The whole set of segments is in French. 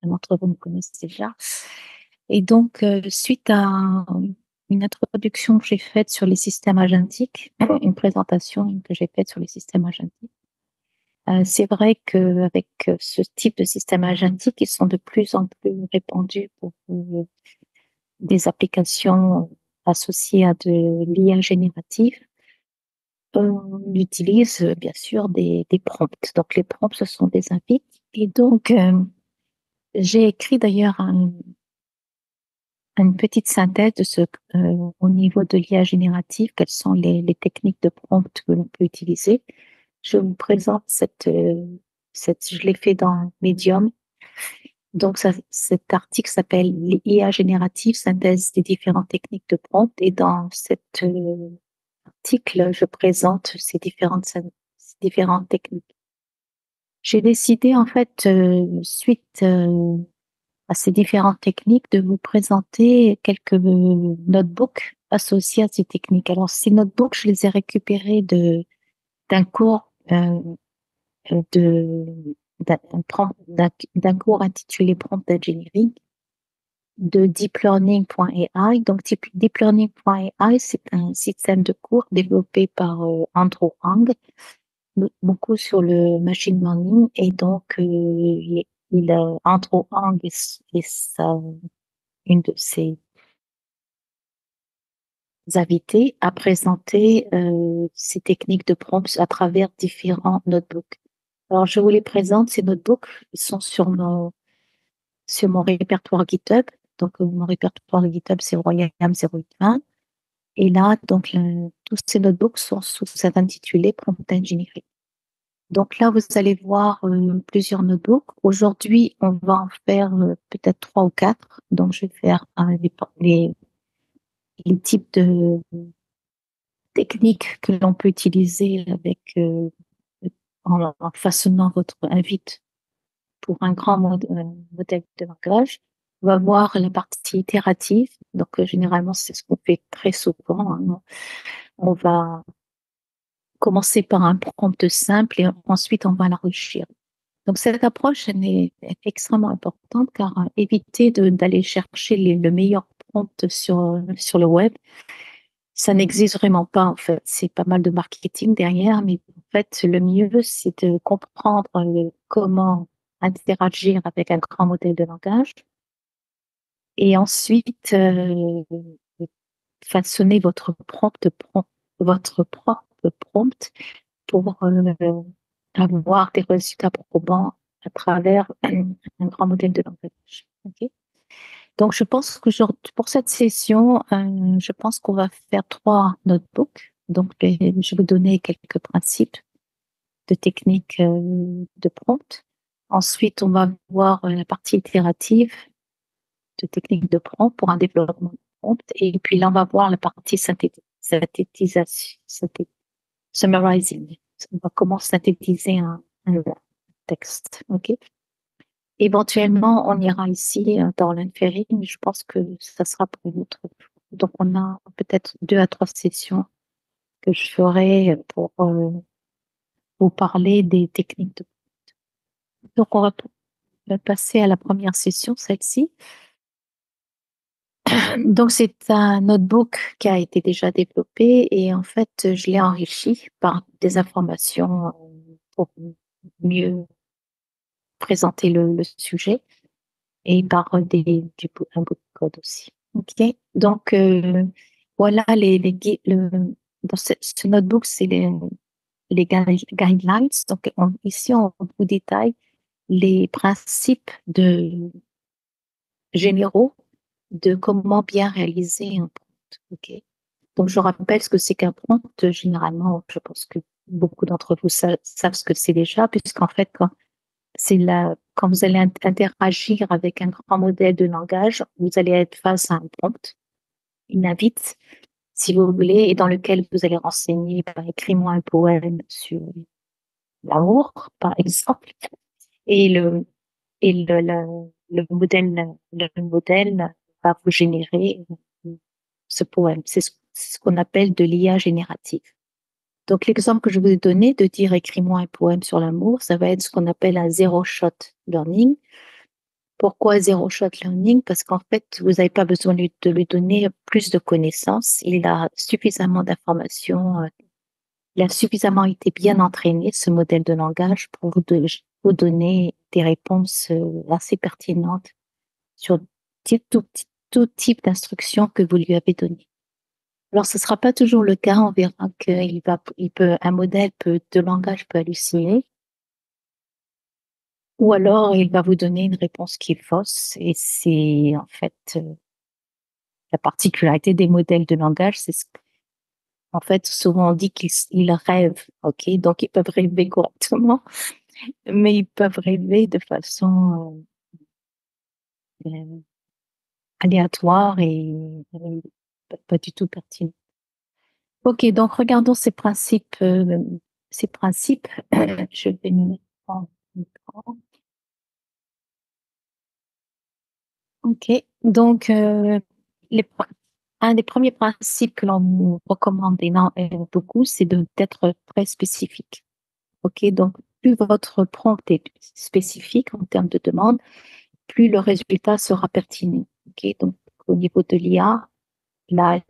d'entre vous me connaissent déjà. Et donc, suite à une introduction que j'ai faite sur les systèmes agentiques, une présentation que j'ai faite sur les systèmes agentiques, c'est vrai qu'avec ce type de système agentique, ils sont de plus en plus répandus pour des applications associées à de l'IA générative. On utilise bien sûr des prompts. Donc les prompts, ce sont des invites. Et donc, j'ai écrit d'ailleurs une petite synthèse de au niveau de l'IA générative, quelles sont les techniques de prompt que l'on peut utiliser. Je vous présente je l'ai fait dans Medium. Donc, cet article s'appelle l'IA générative, synthèse des différentes techniques de prompt. Et dans cet article, je présente ces différentes techniques. J'ai décidé, en fait, suite à ces différentes techniques, de vous présenter quelques notebooks associés à ces techniques. Alors, ces notebooks, je les ai récupérés d'un cours de d'un cours intitulé Prompt Engineering de deeplearning.ai. Donc, deeplearning.ai, c'est un système de cours développé par Andrew Ng, beaucoup sur le machine learning. Et donc, Andrew Ng une de ses invités a présenté ces techniques de prompts à travers différents notebooks. Alors, je vous les présente, ces notebooks. Ils sont sur mon répertoire GitHub. Donc, mon répertoire GitHub, c'est Royam0820. Et là, donc, tous ces notebooks sont sous cet intitulé Prompt Engineering. Donc là, vous allez voir plusieurs notebooks. Aujourd'hui, on va en faire peut-être 3 ou 4. Donc, je vais faire les types de techniques que l'on peut utiliser en façonnant votre invite pour un grand modèle de langage. On va voir la partie itérative. Donc, généralement, c'est ce qu'on fait très souvent, hein. On va commencer par un prompt simple et ensuite on va l'enrichir. Donc, cette approche, elle est extrêmement importante car éviter d'aller chercher le meilleur prompt sur le web, ça n'existe vraiment pas, en fait. C'est pas mal de marketing derrière, mais en fait, le mieux, c'est de comprendre comment interagir avec un grand modèle de langage et ensuite façonner votre propre prompt pour avoir des résultats probants à travers un grand modèle de langage. Okay. Donc, je pense que pour cette session, je pense qu'on va faire 3 notebooks. Donc, je vais vous donner quelques principes de techniques de prompt. Ensuite, on va voir la partie itérative de techniques de prompt pour un développement de prompt. Et puis là, on va voir la partie synthétisation, summarizing. On va comment synthétiser un texte. OK? Éventuellement, on ira ici dans l'inférie, mais je pense que ça sera pour une autre fois. Donc, on a peut-être 2 à 3 sessions que je ferai pour vous parler des techniques de. Donc, on va passer à la première session, celle-ci. Donc, c'est un notebook qui a été déjà développé et en fait, je l'ai enrichi par des informations pour mieux présenter le sujet et par un bout de code aussi. OK. Donc, voilà dans ce notebook, c'est les guidelines. Donc, ici, on vous détaille les principes généraux de comment bien réaliser un prompt. OK. Donc, je rappelle ce que c'est qu'un prompt. Généralement, je pense que beaucoup d'entre vous savent ce que c'est déjà, puisqu'en fait, quand vous allez interagir avec un grand modèle de langage, vous allez être face à un prompt, une invite, si vous voulez, et dans lequel vous allez renseigner, écris-moi un poème sur l'amour, par exemple, et le modèle va vous générer ce poème. C'est ce qu'on appelle de l'IA générative. Donc, l'exemple que je vous ai donné de dire écris-moi un poème sur l'amour, ça va être ce qu'on appelle un zero shot learning. Pourquoi zero shot learning? Parce qu'en fait, vous n'avez pas besoin de lui donner plus de connaissances. Il a suffisamment d'informations, il a suffisamment été bien entraîné, ce modèle de langage, pour vous donner des réponses assez pertinentes sur tout, tout type d'instruction que vous lui avez donné. Alors, ce sera pas toujours le cas. On verra un modèle de langage peut halluciner, ou alors il va vous donner une réponse qui est fausse. Et c'est en fait la particularité des modèles de langage, en fait, souvent on dit qu'ils rêvent, ok? Donc ils peuvent rêver correctement, mais ils peuvent rêver de façon euh, aléatoire et pas du tout pertinente. Ok, donc regardons ces principes. Ces principes, je vais me mettre en écran. Ok, donc les, un des premiers principes que l'on nous recommande beaucoup, c'est d'être très spécifique. Ok, donc plus votre prompt est spécifique en termes de demande, plus le résultat sera pertinent. Ok, donc au niveau de l'IA, la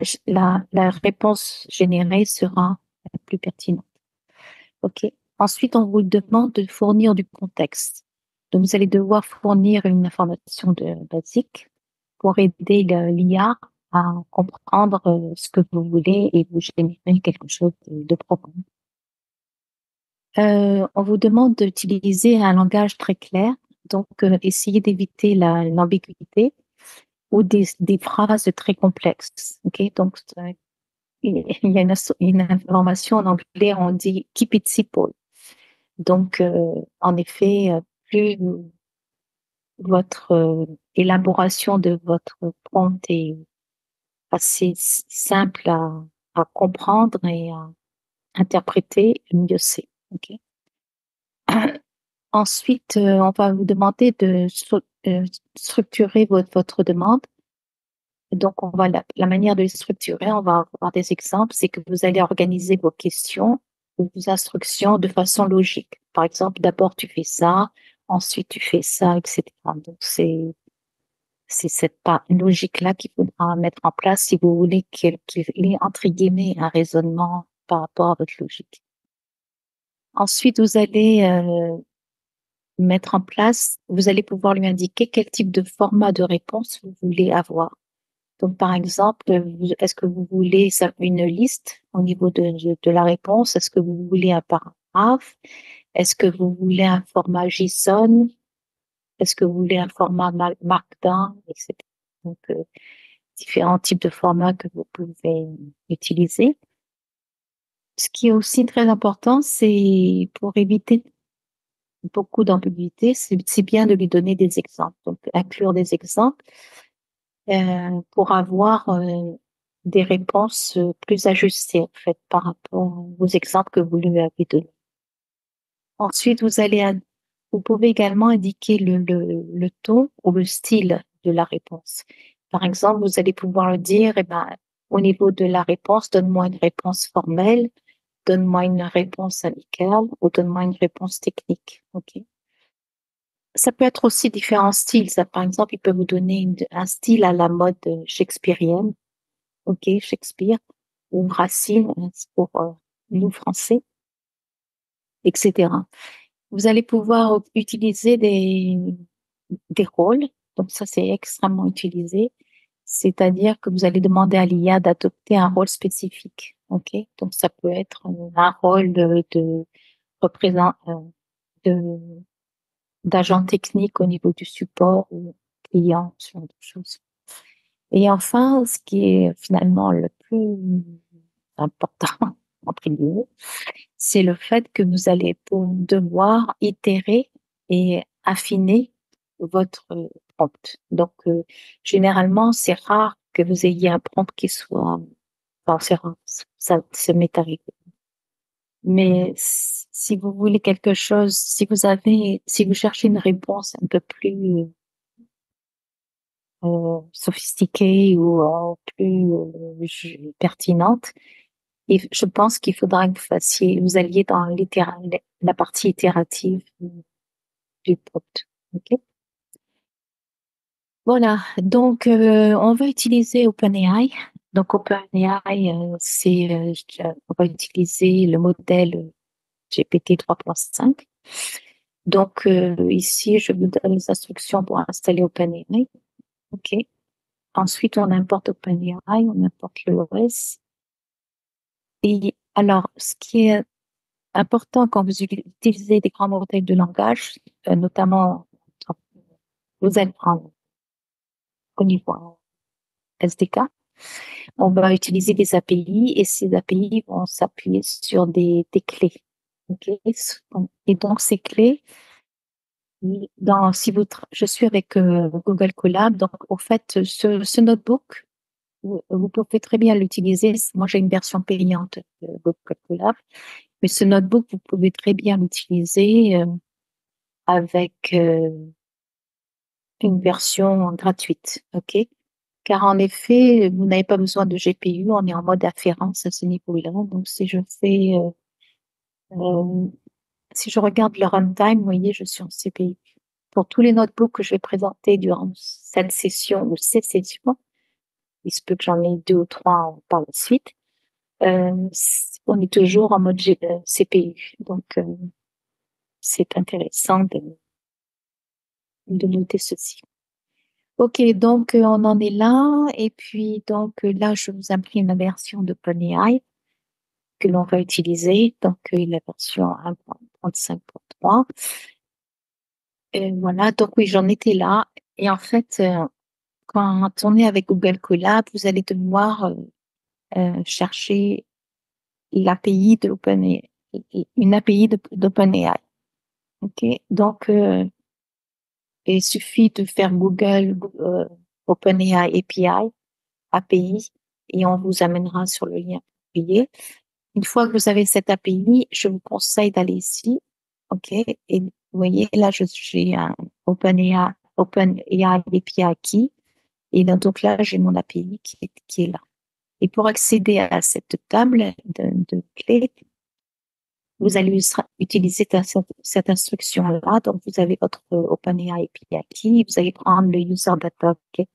réponse générée sera la plus pertinente. OK. Ensuite, on vous demande de fournir du contexte. Donc, vous allez devoir fournir une information basique pour aider l'IA à comprendre ce que vous voulez et vous générer quelque chose de profond. On vous demande d'utiliser un langage très clair. Donc, essayez d'éviter l'ambiguïté ou des phrases très complexes. OK? Donc, il y a une information en anglais, on dit keep it simple. Donc, en effet, plus votre élaboration de votre prompt est assez simple à comprendre et à interpréter, mieux c'est. Okay. Ensuite, on va vous demander de structurer votre demande. Donc, la manière de les structurer, on va avoir des exemples, c'est que vous allez organiser vos questions ou vos instructions de façon logique. Par exemple, d'abord tu fais ça, ensuite tu fais ça, etc. Donc, c'est cette logique-là qu'il faudra mettre en place si vous voulez qu'il ait, entre guillemets, un raisonnement par rapport à votre logique. Ensuite, vous allez mettre en place, vous allez pouvoir lui indiquer quel type de format de réponse vous voulez avoir. Donc, par exemple, est-ce que vous voulez une liste au niveau de la réponse? Est-ce que vous voulez un paragraphe? Est-ce que vous voulez un format JSON? Est-ce que vous voulez un format Markdown, etc. Donc, différents types de formats que vous pouvez utiliser. Ce qui est aussi très important, c'est pour éviter beaucoup d'ambiguïté, c'est bien de lui donner des exemples. Donc, inclure des exemples pour avoir des réponses plus ajustées en fait par rapport aux exemples que vous lui avez donnés. Ensuite, vous pouvez également indiquer le ton ou le style de la réponse. Par exemple, vous allez pouvoir dire, eh ben, au niveau de la réponse, donne-moi une réponse formelle, donne-moi une réponse amicale ou donne-moi une réponse technique. Ok. Ça peut être aussi différents styles. Ça, par exemple, il peut vous donner un style à la mode shakespearienne. Ok, Shakespeare ou Racine pour nous français, etc. Vous allez pouvoir utiliser des rôles. Donc ça, c'est extrêmement utilisé. C'est-à-dire que vous allez demander à l'IA d'adopter un rôle spécifique. Ok, donc ça peut être un rôle de représentant, de d'agent technique au niveau du support ou client, ce genre de choses. Et enfin, ce qui est finalement le plus important, entre guillemets, c'est le fait que vous allez devoir itérer et affiner votre prompt. Donc, généralement, c'est rare que vous ayez un prompt qui soit, enfin, c'est rare, ça m'est arrivé. Mais si vous voulez quelque chose, si vous cherchez une réponse un peu plus sophistiquée ou plus pertinente, et je pense qu'il faudra que vous alliez dans la partie itérative du prompt. Ok? Voilà, donc on va utiliser OpenAI. Donc OpenAI, on va utiliser le modèle GPT 3.5. Donc ici, je vous donne les instructions pour installer OpenAI. OK. Ensuite, on importe OpenAI, on importe l'OS. Et alors, ce qui est important quand vous utilisez des grands modèles de langage, notamment, vous allez prendre au niveau SDK, on va utiliser des API et ces API vont s'appuyer sur des clés. Okay? Et donc, ces clés, si je suis avec Google Colab, donc au fait, ce notebook, vous pouvez très bien l'utiliser. Moi, j'ai une version payante de Google Colab, mais ce notebook, vous pouvez très bien l'utiliser avec une version gratuite. OK? Car en effet, vous n'avez pas besoin de GPU, on est en mode afférence à ce niveau-là. Donc, euh, si je regarde le runtime, vous voyez, je suis en CPU. Pour tous les notebooks que je vais présenter durant cette session ou ces sessions, il se peut que j'en ai deux ou trois par la suite, on est toujours en mode CPU. Donc, c'est intéressant de noter ceci. Ok, donc on en est là. Et puis, donc là, je vous imprime la version de OpenAI que l'on va utiliser. Donc, la version 1.35.3. Voilà, donc oui, j'en étais là. Et en fait, quand on est avec Google Colab, vous allez devoir chercher l'API de OpenAI, une API d'OpenAI. Ok, donc il suffit de faire Google OpenAI API et on vous amènera sur le lien approprié. Une fois que vous avez cette API, je vous conseille d'aller ici. OK. Et vous voyez, là, j'ai un OpenAI API key. Et donc là, j'ai mon API qui est là. Et pour accéder à cette table de clés, vous allez utiliser cette instruction-là. Donc, vous avez votre OpenAI API key. Vous allez prendre le user data. OK.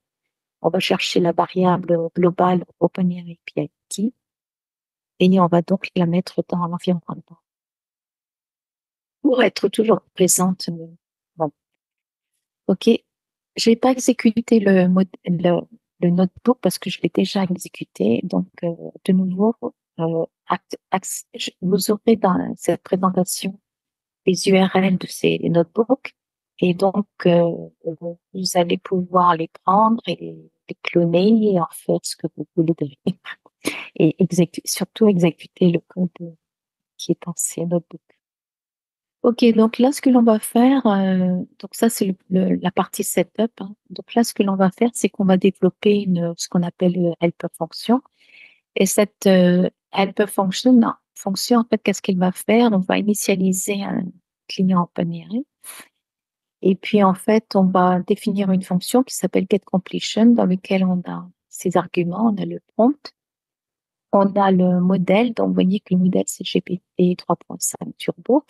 On va chercher la variable globale OpenAI API key. Et on va donc la mettre dans l'environnement pour être toujours présente. Bon, ok. Je vais pas exécuté le notebook parce que je l'ai déjà exécuté. Donc, de nouveau, vous aurez dans cette présentation les URL de ces notebooks. Et donc, vous allez pouvoir les prendre et les cloner et en faire ce que vous voulez derrière. Et surtout exécuter le code qui est dans ces notebooks. Ok, donc là, ce que l'on va faire, donc ça, c'est la partie setup, hein. Donc là, ce que l'on va faire, c'est qu'on va développer ce qu'on appelle une helper function. Et cette helper function, non, fonction, en fait, qu'est-ce qu'elle va faire? On va initialiser un client OpenAI. Et puis, en fait, on va définir une fonction qui s'appelle getCompletion, dans lequel on a ces arguments, on a le prompt, on a le modèle. Donc, vous voyez que le modèle, c'est GPT 3.5 Turbo.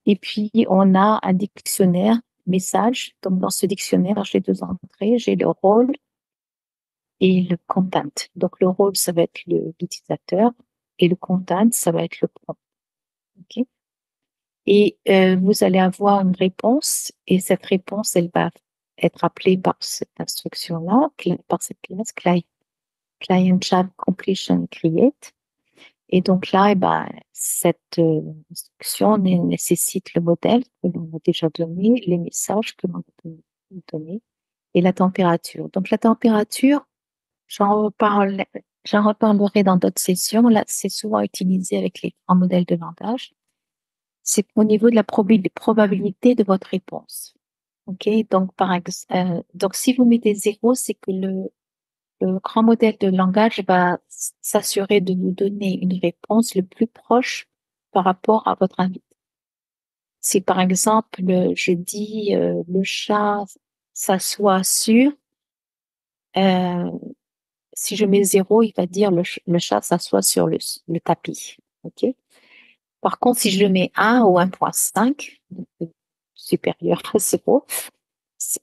Et puis, on a un dictionnaire message. Donc, dans ce dictionnaire, j'ai deux entrées. J'ai le rôle et le content. Donc, le rôle, ça va être l'utilisateur et le content, ça va être le prompt. OK? Et vous allez avoir une réponse et cette réponse, elle va être appelée par cette instruction-là, par cette classe client chat completion create. Et donc là, cette instruction nécessite le modèle que l'on a déjà donné, les messages que l'on a donné et la température. Donc la température, j'en reparlerai dans d'autres sessions. Là, c'est souvent utilisé avec les grands modèles de langage. C'est au niveau de la probabilité de votre réponse. OK? Donc, donc si vous mettez 0, c'est que le grand modèle de langage va s'assurer de vous donner une réponse le plus proche par rapport à votre invité. Si par exemple, je dis le chat s'assoit sur, euh, si je mets 0, il va dire le chat s'assoit sur le tapis. OK? Par contre, si je mets 1 ou 1.5, supérieur à 0,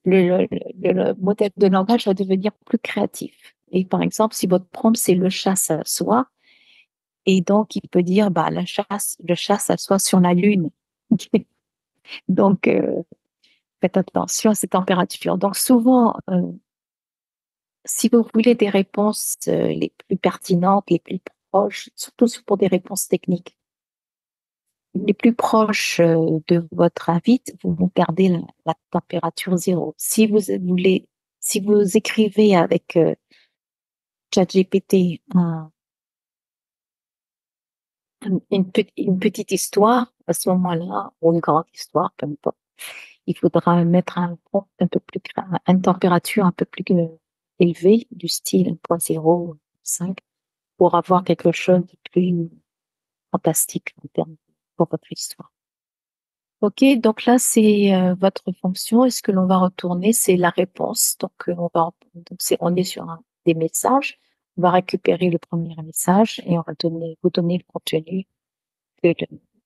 le modèle de langage va devenir plus créatif. Et par exemple, si votre prompt, c'est le chat s'assoit, et donc il peut dire, bah, le chat s'assoit sur la lune. Donc, faites attention à ces températures. Donc, souvent, si vous voulez des réponses les plus pertinentes, les plus proches, surtout pour des réponses techniques, les plus proches de votre avis, vous gardez la température zéro. Si vous écrivez avec ChatGPT une petite histoire, à ce moment-là, ou une grande histoire, peu importe, il faudra mettre un prompt un peu plus, une température un peu plus élevée, du style 1.05, pour avoir quelque chose de plus fantastique en termes pour votre histoire. OK, donc là, c'est votre fonction. Et ce que l'on va retourner, c'est la réponse. Donc, on est sur des messages. On va récupérer le premier message et on va vous donner le contenu que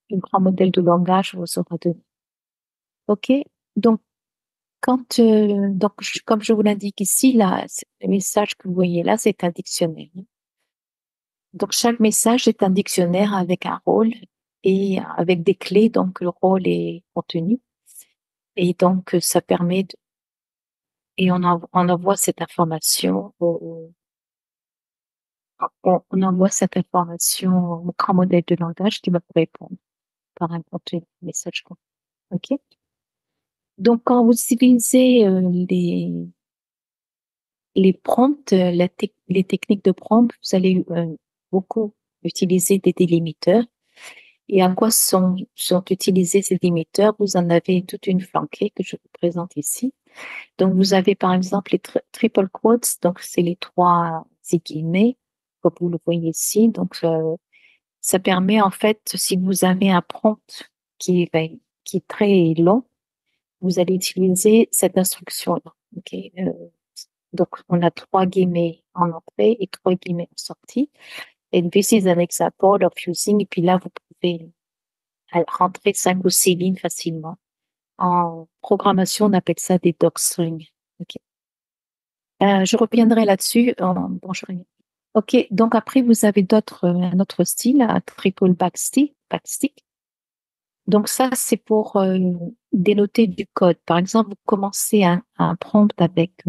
le grand modèle de langage vous aura donné. OK, donc comme je vous l'indique ici, là, le message que vous voyez là, c'est un dictionnaire. Donc, chaque message est un dictionnaire avec un rôle et avec des clés. Donc, le rôle est contenu. Et donc, ça permet et on envoie cette information on envoie cette information au grand modèle de langage qui va vous répondre par un contenu message. OK? Donc, quand vous utilisez les prompts, les techniques de prompt, vous allez beaucoup utiliser des délimiteurs. Et à quoi sont utilisés ces délimiteurs? Vous en avez toute une flanquée que je vous présente ici. Donc, vous avez par exemple les triple quotes, donc c'est les trois guillemets, comme vous le voyez ici. Donc, ça permet en fait, si vous avez un prompt qui est très long, vous allez utiliser cette instruction-là. OK? Donc, on a trois guillemets en entrée et trois guillemets en sortie. And this is an example of using, et puis là, vous pouvez rentrer 5 ou 6 lignes facilement. En programmation, on appelle ça des docstrings. OK. Je reviendrai là-dessus. Bonjour. OK. Donc après, vous avez un autre style, un triple backstick. Donc ça, c'est pour dénoter du code. Par exemple, vous commencez un prompt avec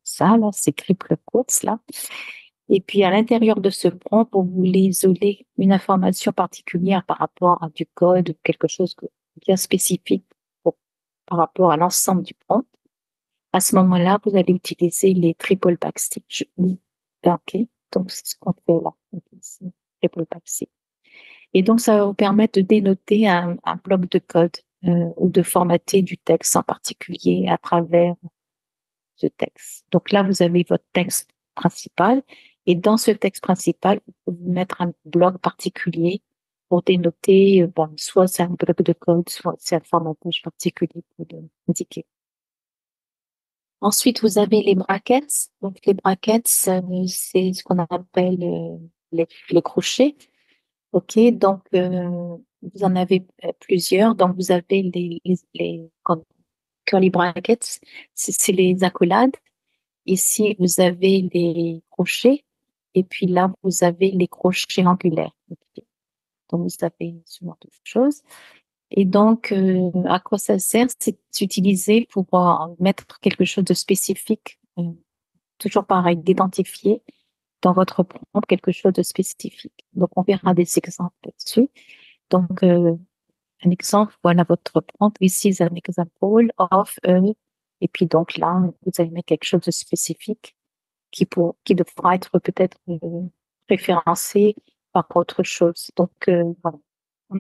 ça, là, ces triple quotes, là. Et puis, à l'intérieur de ce prompt, vous voulez isoler une information particulière par rapport à du code ou quelque chose bien spécifique par rapport à l'ensemble du prompt. À ce moment-là, vous allez utiliser les triple backstick. OK. Donc, c'est ce qu'on fait là. Triple backstick. Et donc, ça va vous permettre de dénoter un bloc de code ou de formater du texte en particulier à travers ce texte. Donc là, vous avez votre texte principal et dans ce texte principal, vous pouvez mettre un bloc particulier pour dénoter, soit c'est un bloc de code, soit c'est un formatage particulier pour l'indiquer. Ensuite, vous avez les brackets. Donc, les brackets, c'est ce qu'on appelle les crochets. OK, donc vous en avez plusieurs. Donc, vous avez les curly brackets, c'est les accolades. Ici, vous avez les crochets. Et puis là, vous avez les crochets angulaires. Okay. Donc, vous avez ce genre de choses. Et donc, à quoi ça sert? C'est utilisé pour mettre quelque chose de spécifique, toujours pareil, d'identifier dans votre prompt quelque chose de spécifique. Donc, on verra des exemples là-dessus. Donc, un exemple, voilà votre prompt. This is an example of, et puis donc là, vous allez mettre quelque chose de spécifique qui devra être peut-être référencé par autre chose. Donc, voilà.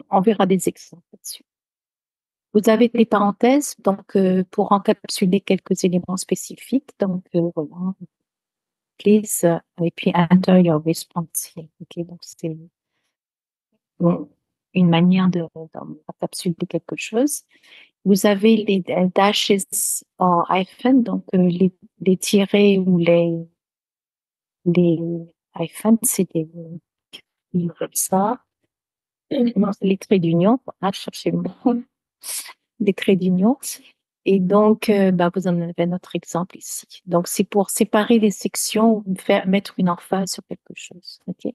On verra des exemples là-dessus. Vous avez des parenthèses, donc pour encapsuler quelques éléments spécifiques. Donc voilà, please, et puis enter your response here. Ok, donc c'est une manière d'encapsuler quelque chose. Vous avez les dashes en hyphen, donc les tirets ou les hyphens, c'est des comme ça. Non, c'est les traits d'union. Voilà, je cherchais le mot. des traits d'union. Et donc, vous en avez un autre exemple ici. Donc, c'est pour séparer les sections, mettre une emphase sur quelque chose. OK?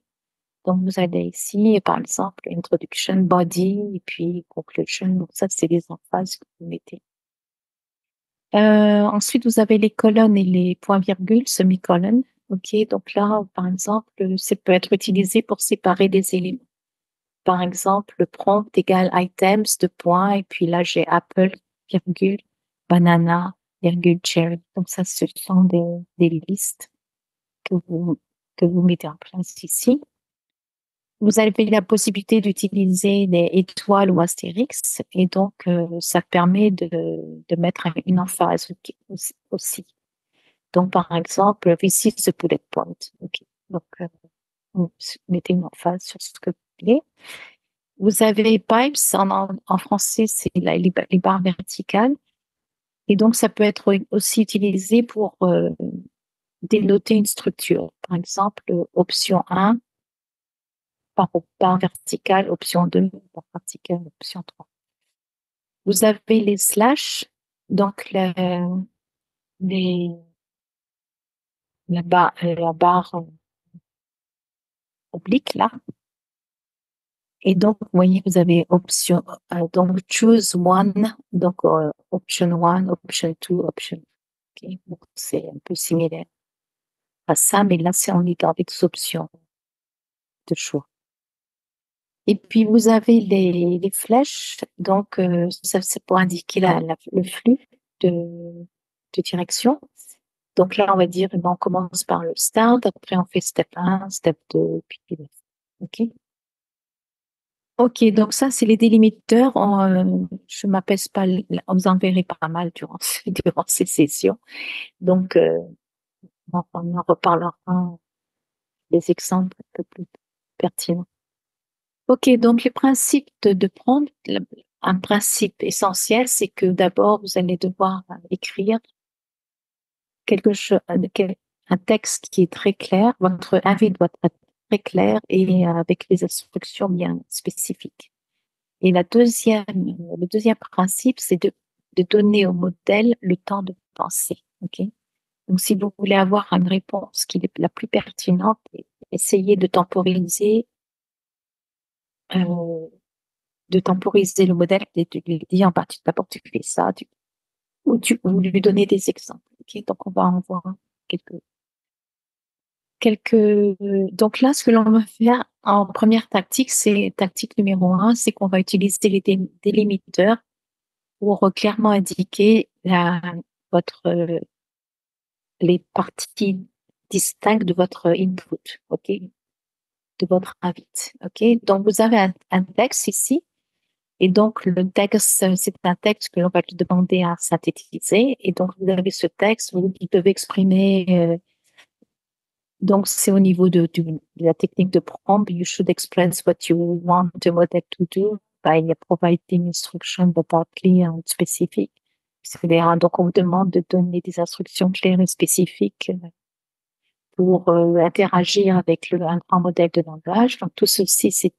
Donc, vous avez ici, par exemple, introduction, body, et puis conclusion. Donc, ça, c'est les emphases que vous mettez. Ensuite, vous avez les colonnes et les points-virgules, semi-colonnes. OK? Donc là, par exemple, ça peut être utilisé pour séparer des éléments. Par exemple, le prompt égale items, deux points, et puis là, j'ai apple, virgule, banana, virgule, cherry. Donc ça, ce sont des listes que vous mettez en place ici. Vous avez la possibilité d'utiliser des étoiles ou astérix, et donc ça permet de mettre une emphase aussi. Donc, par exemple, this is the bullet point. OK. Donc, vous mettez une emphase sur ce que vous voulez. Vous avez pipes, en français, c'est les barres verticales. Et donc, ça peut être aussi utilisé pour dénoter une structure. Par exemple, option 1, barre verticale, option 2, barre verticale, option 3. Vous avez les slash, donc la barre oblique, là. Et donc, vous voyez, vous avez option, donc choose one, donc option one, option two, option. Okay. Donc, c'est un peu similaire à ça, mais là, on est dans des options de choix. Et puis, vous avez les flèches, donc ça, c'est pour indiquer le flux de direction. Donc là, on va dire, on commence par le start, après on fait step 1, step 2, puis OK. OK, donc ça, c'est les délimiteurs. Je m'apaise pas, on vous en verrez pas mal durant ces sessions. Donc, on en reparlera des exemples un peu plus pertinents. OK, donc les principes de prendre, un principe essentiel, c'est que d'abord, vous allez devoir écrire quelque chose, un texte qui est très clair. Votre invite doit être très clair et avec les instructions bien spécifiques. Et le deuxième principe, c'est de donner au modèle le temps de penser. OK? Donc, si vous voulez avoir une réponse qui est la plus pertinente, essayez euh, de temporiser le modèle et de lui dire, d'abord, tu fais ça, ou lui donner des exemples. OK? Donc, on va en voir donc là, ce que l'on va faire en première tactique, c'est tactique numéro 1, c'est qu'on va utiliser les délimiteurs pour clairement indiquer votre, les parties distinctes de votre input, OK, de votre invite, OK. Donc, vous avez un texte ici, et donc le texte, c'est un texte que l'on va lui demander à synthétiser, et donc vous avez ce texte, vous devez exprimer, donc c'est au niveau de la technique de prompt, you should express what you want the model to do by providing instructions that are clear and specific. Donc, on vous demande de donner des instructions claires et spécifiques pour interagir avec un grand modèle de langage. Donc, tout ceci, c'est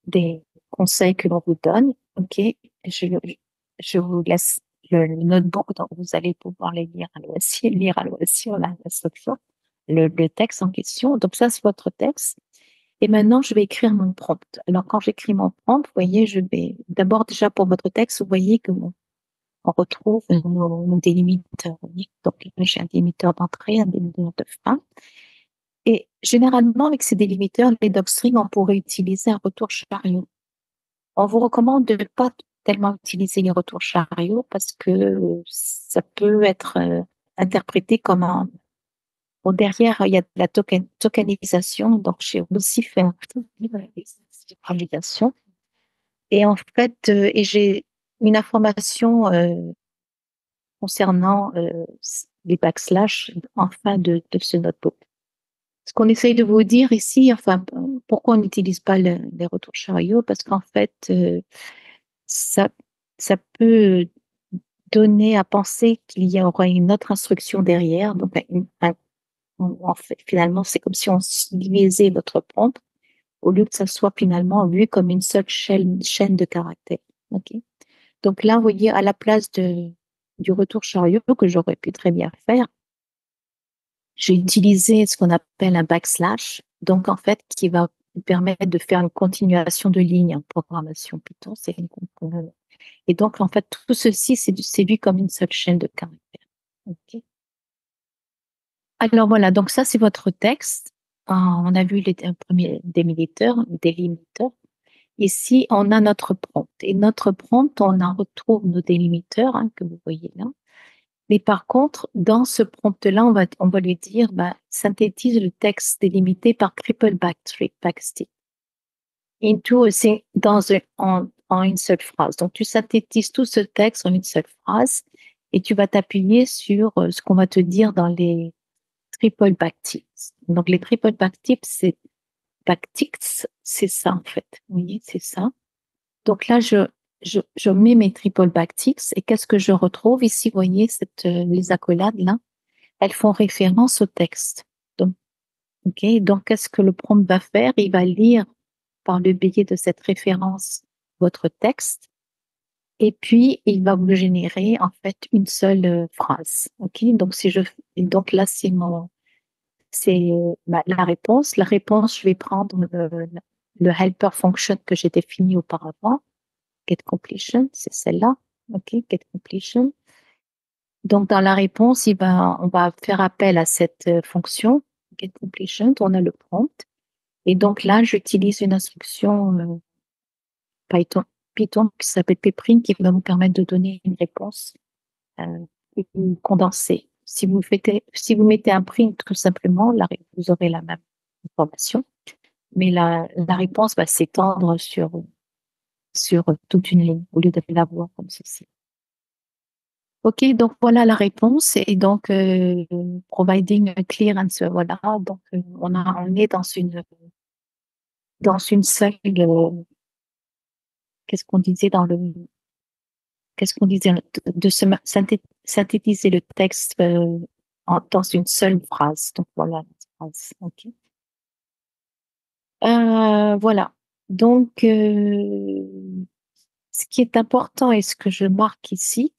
des conseils que l'on vous donne. OK? Je vous laisse le notebook dont vous allez pouvoir lire à loisir l'instruction, le texte en question. Donc, ça, c'est votre texte. Et maintenant, je vais écrire mon prompt. Alors, quand j'écris mon prompt, vous voyez, je vais d'abord déjà pour votre texte, vous voyez que on retrouve nos délimiteurs. Donc, là, j'ai un délimiteur d'entrée, un délimiteur de fin. Et généralement, avec ces délimiteurs, les docstrines, on pourrait utiliser un retour chariot. On vous recommande de ne pas tellement utiliser les retours chariots parce que ça peut être interprété comme un... Bon, derrière, il y a de la tokenisation, donc j'ai aussi fait un tokenisation. Et en fait, et j'ai une information concernant les backslash en fin de ce notebook. Ce qu'on essaye de vous dire ici, enfin, pourquoi on n'utilise pas les retours chariots? Parce qu'en fait, ça, ça peut donner à penser qu'il y aura une autre instruction derrière. Donc, en fait, finalement, c'est comme si on divisait votre prompt au lieu que ça soit finalement vu comme une seule chaîne de caractères. Ok. Donc là, vous voyez, à la place du retour chariot que j'aurais pu très bien faire, j'ai utilisé ce qu'on appelle un backslash, donc en fait, qui va vous permettre de faire une continuation de ligne en programmation Python. Et donc, en fait, tout ceci, c'est vu comme une seule chaîne de caractères. Ok. Alors voilà, donc ça, c'est votre texte. On a vu les premiers délimiteurs. Ici, on a notre prompt. Et notre prompt, on en retrouve nos délimiteurs, hein, que vous voyez là. Mais par contre, dans ce prompt-là, on va lui dire, bah, synthétise le texte délimité par triple backstick en une seule phrase. Donc, tu synthétises tout ce texte en une seule phrase et tu vas t'appuyer sur ce qu'on va te dire dans les triple backticks. Donc, les triple backticks, c'est ça, en fait. Oui, c'est ça. Donc là, je mets mes triple backticks et qu'est-ce que je retrouve ici? Vous voyez, les accolades là, elles font référence au texte. Donc, ok, donc qu'est-ce que le prompt va faire? Il va lire par le biais de cette référence votre texte et puis il va vous générer en fait une seule phrase. Ok, donc donc là c'est la réponse. La réponse, je vais prendre le helper function que j'ai défini auparavant. Get completion, c'est celle-là. OK, get completion. Donc, dans la réponse, on va faire appel à cette fonction, get completion. On a le prompt. Et donc là, j'utilise une instruction Python, Python qui s'appelle pprint qui va vous permettre de donner une réponse euh, condensée. Si vous mettez un print tout simplement, vous aurez la même information. Mais la réponse va s'étendre sur toute une ligne au lieu de la voir comme ceci. Ok, donc voilà la réponse. Et donc, providing a clear answer, voilà. Donc, on est dans une seule, qu'est-ce qu'on disait qu'est-ce qu'on disait, de synthétiser le texte dans une seule phrase. Donc, voilà la phrase. Ok. Voilà. Donc, ce qui est important et ce que je marque ici,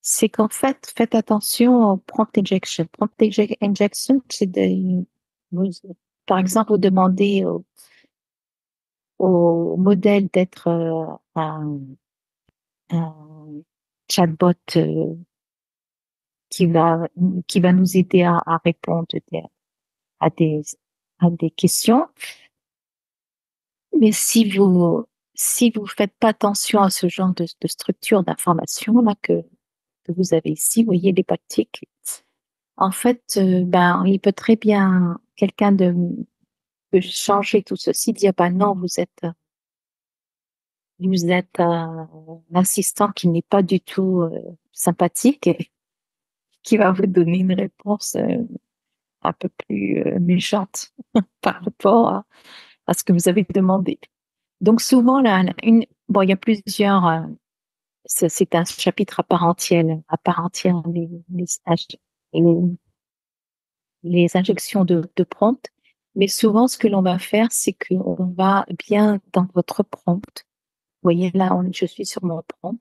c'est qu'en fait, faites attention au prompt injection. Injection, vous- par exemple, vous demandez au modèle d'être un chatbot qui va, qui va nous aider à répondre à des, à des questions. Mais si vous faites pas attention à ce genre de structure d'information là que vous avez ici, vous voyez les pratiques. En fait, ben, il peut très bien quelqu'un peut changer tout ceci, dire ben non, vous êtes un assistant qui n'est pas du tout sympathique et qui va vous donner une réponse un peu plus méchante par rapport à ce que vous avez demandé. Donc souvent bon, il y a plusieurs. C'est un chapitre à part entière les, les injections de prompt. Mais souvent, ce que l'on va faire, c'est qu'on va bien dans votre prompt. Vous voyez là, je suis sur mon prompt.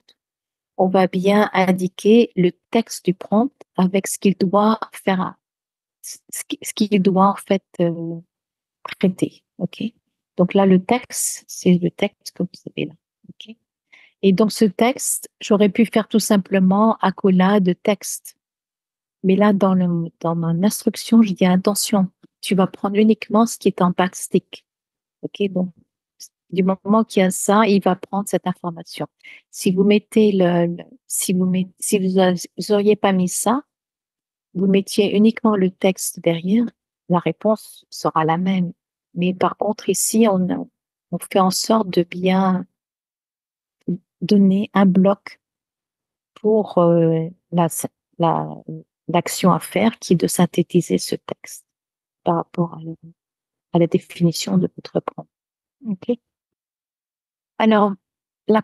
On va bien indiquer le texte du prompt avec ce qu'il doit faire, ce qu'il doit en fait traiter. Ok. Donc là, le texte, c'est le texte que vous avez là. Ok. Et donc ce texte, j'aurais pu faire tout simplement accolade de texte. Mais là, dans mon instruction, je dis attention, tu vas prendre uniquement ce qui est en backstick. OK? Donc, du moment qu'il y a ça, il va prendre cette information. Si vous mettez si vous auriez pas mis ça, vous mettiez uniquement le texte derrière, la réponse sera la même. Mais par contre, ici, on fait en sorte de bien donner un bloc pour la, l'action à faire qui est de synthétiser ce texte par rapport à la définition de votre prompt. OK? Alors, là,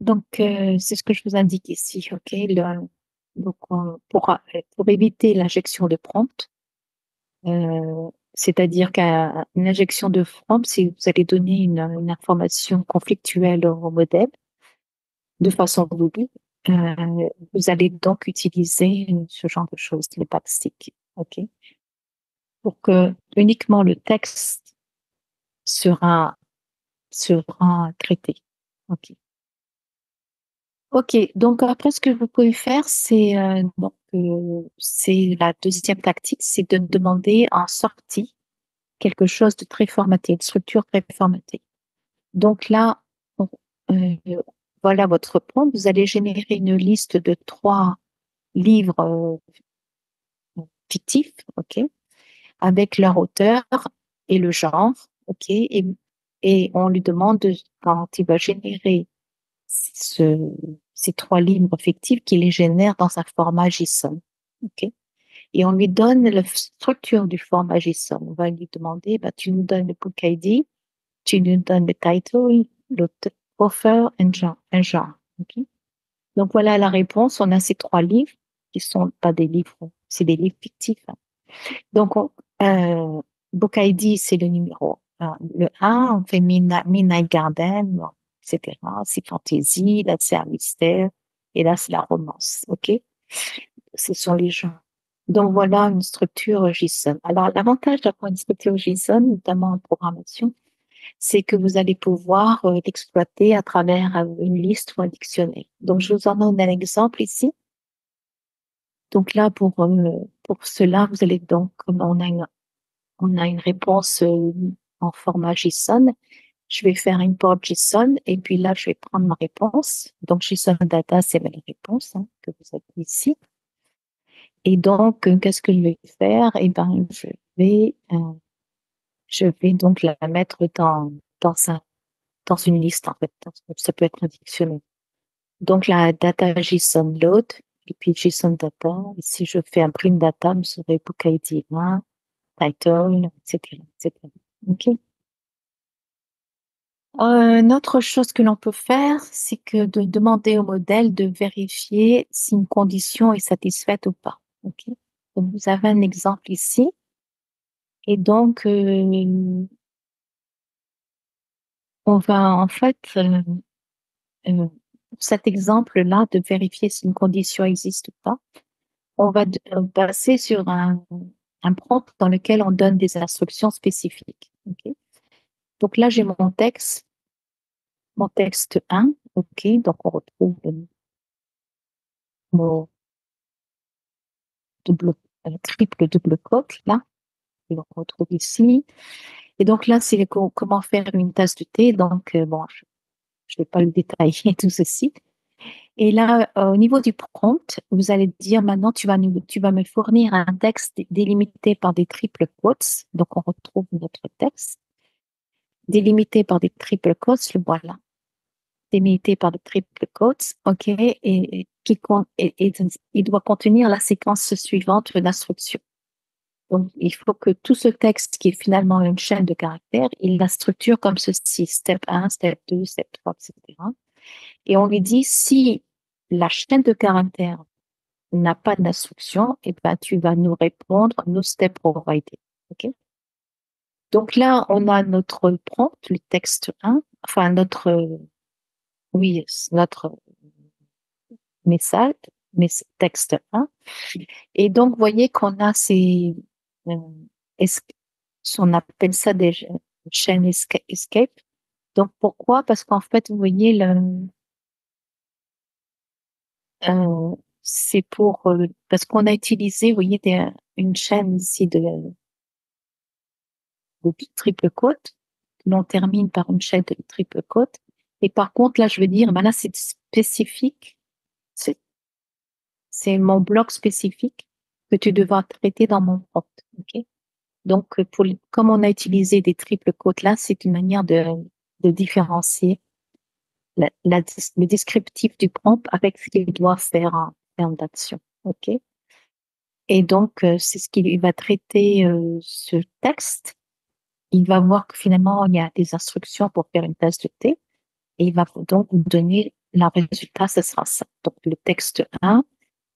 donc, c'est ce que je vous indique ici. OK? Donc, pour éviter l'injection de prompt, C'est-à-dire qu'une injection de prompt, c'est vous allez donner une information conflictuelle au modèle de façon voulue. Vous allez donc utiliser ce genre de choses, les backstick, ok, pour que uniquement le texte sera traité. Ok. Ok. Donc après, ce que vous pouvez faire, c'est la deuxième tactique, c'est de demander en sortie quelque chose de très formaté, une structure très formatée. Donc là, euh, voilà votre prompt. Vous allez générer une liste de 3 livres fictifs, ok, avec leur auteur et le genre, ok, et on lui demande quand il va générer ce, ces 3 livres fictifs, qu'il les génère dans un format JSON, ok. Et on lui donne la structure du format JSON. On va lui demander, bah, tu nous donnes le book ID, tu nous donnes le title, l'auteur, author, un genre. Ok. Donc voilà la réponse. On a ces 3 livres qui sont pas des livres, c'est des livres fictifs, hein. Donc, book ID, c'est le numéro 1. Le 1, on fait Midnight Garden, bon, etc. C'est fantasy, là c'est un mystère, et là c'est la romance. Ok. Ce sont les genres. Donc voilà une structure JSON. Alors l'avantage d'avoir une structure JSON, notamment en programmation, c'est que vous allez pouvoir l'exploiter à travers une liste ou un dictionnaire. Donc, je vous en donne un exemple ici. Donc là, pour cela, vous allez donc, comme on a une réponse en format JSON, je vais faire import JSON et puis là, je vais prendre ma réponse. Donc, JSON data, c'est ma réponse, hein, que vous avez ici. Et donc, qu'est-ce que je vais faire? Eh ben, je vais donc la mettre dans dans une liste, en fait. Ça peut être un dictionnaire. Donc, la data JSON load, et puis JSON data. Ici, je fais un print data, vous aurez book ID 1, title, etc., etc. OK. Une autre chose que l'on peut faire, c'est que de demander au modèle de vérifier si une condition est satisfaite ou pas. OK. Donc, vous avez un exemple ici. Et donc, on va en fait, pour cet exemple-là, de vérifier si une condition existe ou pas, on va passer sur un prompt dans lequel on donne des instructions spécifiques. Ok. Donc là, j'ai mon texte 1. OK. Donc, on retrouve le mot double, triple double quote, là. Et on retrouve ici. Et donc là, c'est comment faire une tasse de thé. Donc, bon, je ne vais pas le détailler tout ceci. Et là, au niveau du prompt, vous allez dire maintenant, tu vas me fournir un texte délimité par des triple quotes. Donc, on retrouve notre texte délimité par des triple quotes, le voilà. Délimité par des triple quotes, OK, et il doit contenir la séquence suivante d'instructions. Donc, il faut que tout ce texte, qui est finalement une chaîne de caractères, il la structure comme ceci, step 1, step 2, step 3, etc. Et on lui dit, si la chaîne de caractères n'a pas d'instruction, et ben, tu vas nous répondre no step provided. OK? Donc là, on a notre prompt, le texte 1, enfin oui, notre message, texte 1. Et donc, vous voyez qu'on a euh, es- on appelle ça des chaînes escape. Donc, pourquoi? Parce qu'en fait, vous voyez, c'est parce qu'on a utilisé, vous voyez, une chaîne ici de triple côte. L'on termine par une chaîne de triple côte. Et par contre, là, je veux dire, ben là, c'est spécifique. C'est c'est mon bloc spécifique que tu devras traiter dans mon prompt. OK? Donc, comme on a utilisé des triples côtes là, c'est une manière de différencier le descriptif du prompt avec ce qu'il doit faire en termes d'action. OK? Et donc, c'est ce qu'il va traiter ce texte. Il va voir que finalement, il y a des instructions pour faire une tasse de thé. Et il va donc vous donner le résultat, ce sera ça. Donc, le texte 1,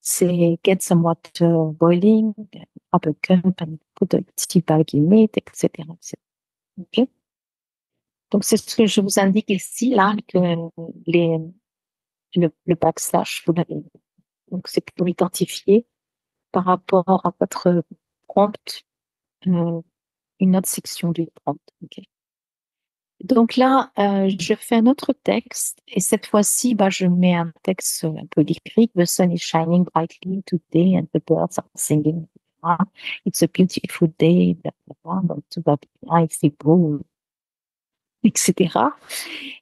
c'est get some water boiling, grab a cup and put a tea bag in it, etc., etc. Ok. Donc, c'est ce que je vous indique ici, là, que les, le backslash, vous l'avez. Donc, c'est pour identifier par rapport à votre prompt, euh, une autre section du prompt. Ok. Donc là, je fais un autre texte et cette fois-ci, bah, je mets un texte un peu lyrique. The sun is shining brightly today and the birds are singing. Ah, it's a beautiful day, blablabla, donc tout va bien, il fait beau, etc.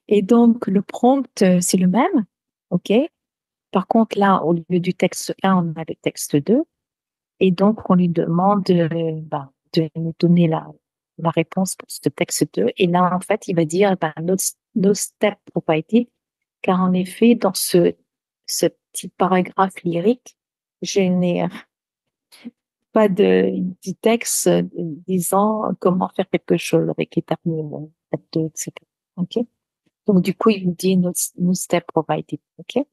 Et donc, le prompt, c'est le même. OK? Par contre, là, au lieu du texte 1, on a le texte 2. Et donc, on lui demande bah, de nous donner la réponse pour ce texte 2. Et là, en fait, il va dire bah, no step provided, car en effet, dans ce petit paragraphe lyrique, je n'ai pas du texte disant comment faire quelque chose avec les termes, etc. OK? Donc, du coup, il me dit no step provided. OK?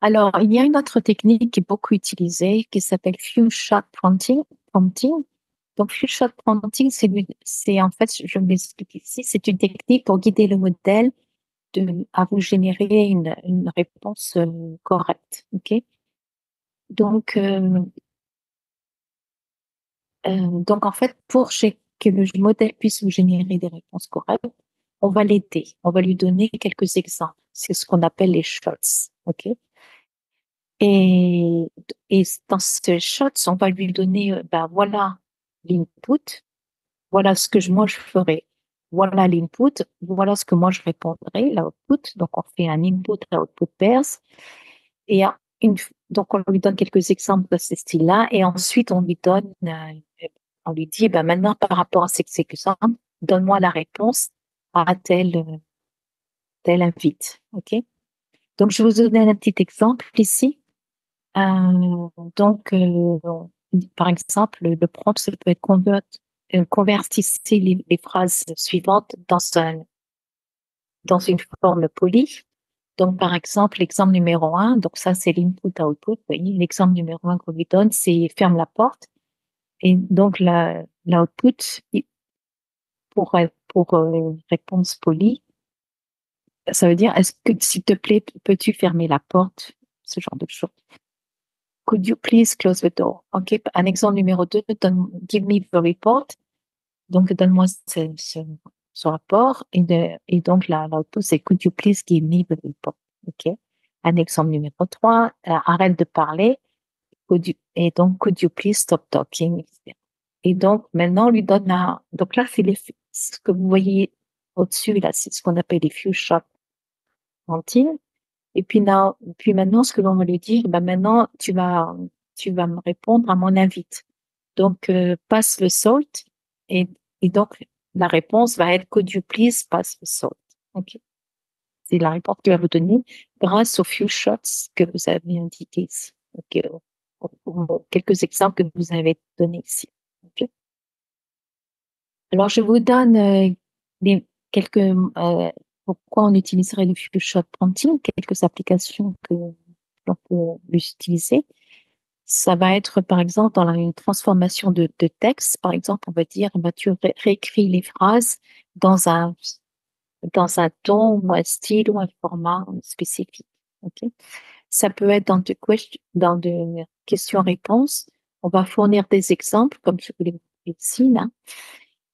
Alors, il y a une autre technique qui est beaucoup utilisée qui s'appelle few shot prompting. Donc, few shot prompting, c'est en fait, je vais l'expliquer ici, c'est une technique pour guider le modèle à vous générer une réponse correcte. OK? Donc, donc, en fait, que le modèle puisse vous générer des réponses correctes, on va l'aider. On va lui donner quelques exemples. C'est ce qu'on appelle les shots. OK? Et, et dans ce shot, on va lui donner, ben voilà l'input, voilà ce que moi je ferai. Voilà l'input, voilà ce que moi je répondrai, l'output. Donc, on fait un input, output pairs. Et donc, on lui donne quelques exemples de ce style-là. Et ensuite, on lui dit, ben maintenant, par rapport à ces exemples, donne-moi la réponse à tel invite. OK? Donc, je vais vous donner un petit exemple ici. Donc, par exemple, le prompt, ça peut être convertissez les phrases suivantes dans une forme polie. Donc, par exemple, l'exemple numéro 1, donc ça, c'est l'input-output. Vous voyez, l'exemple numéro 1 qu'on lui donne, c'est ferme la porte. Et donc, l'output, pour réponse polie, ça veut dire, est-ce que, s'il te plaît, peux-tu fermer la porte? Ce genre de choses. Could you please close the door? OK. Un exemple numéro 2, give me the report. Donc, donne-moi ce rapport. Et donc, l'output, c'est could you please give me the report? OK. Un exemple numéro 3, arrête de parler. Et donc, could you please stop talking? Etc. Et donc, maintenant, on lui donne donc là, ce que vous voyez au-dessus, là, c'est ce qu'on appelle les few shot counting. Et puis maintenant, ce que l'on va lui dire, ben maintenant, tu vas me répondre à mon invite. Donc, passe le salt. Et, et donc, la réponse va être could you please pass the salt? OK. C'est la réponse qu'il va vous donner grâce aux few shots que vous avez indiqués ici. OK. Pour quelques exemples que vous avez donnés ici. OK. Alors, je vous donne quelques pourquoi on utiliserait le few shot prompting, quelques applications que l'on peut utiliser. Ça va être, par exemple, dans une transformation de texte. Par exemple, on va dire, bah, tu réécris les phrases dans dans un ton ou un style ou un format spécifique. OK? Ça peut être dans de questions-réponses. On va fournir des exemples, comme je vous l'ai dit ici, là.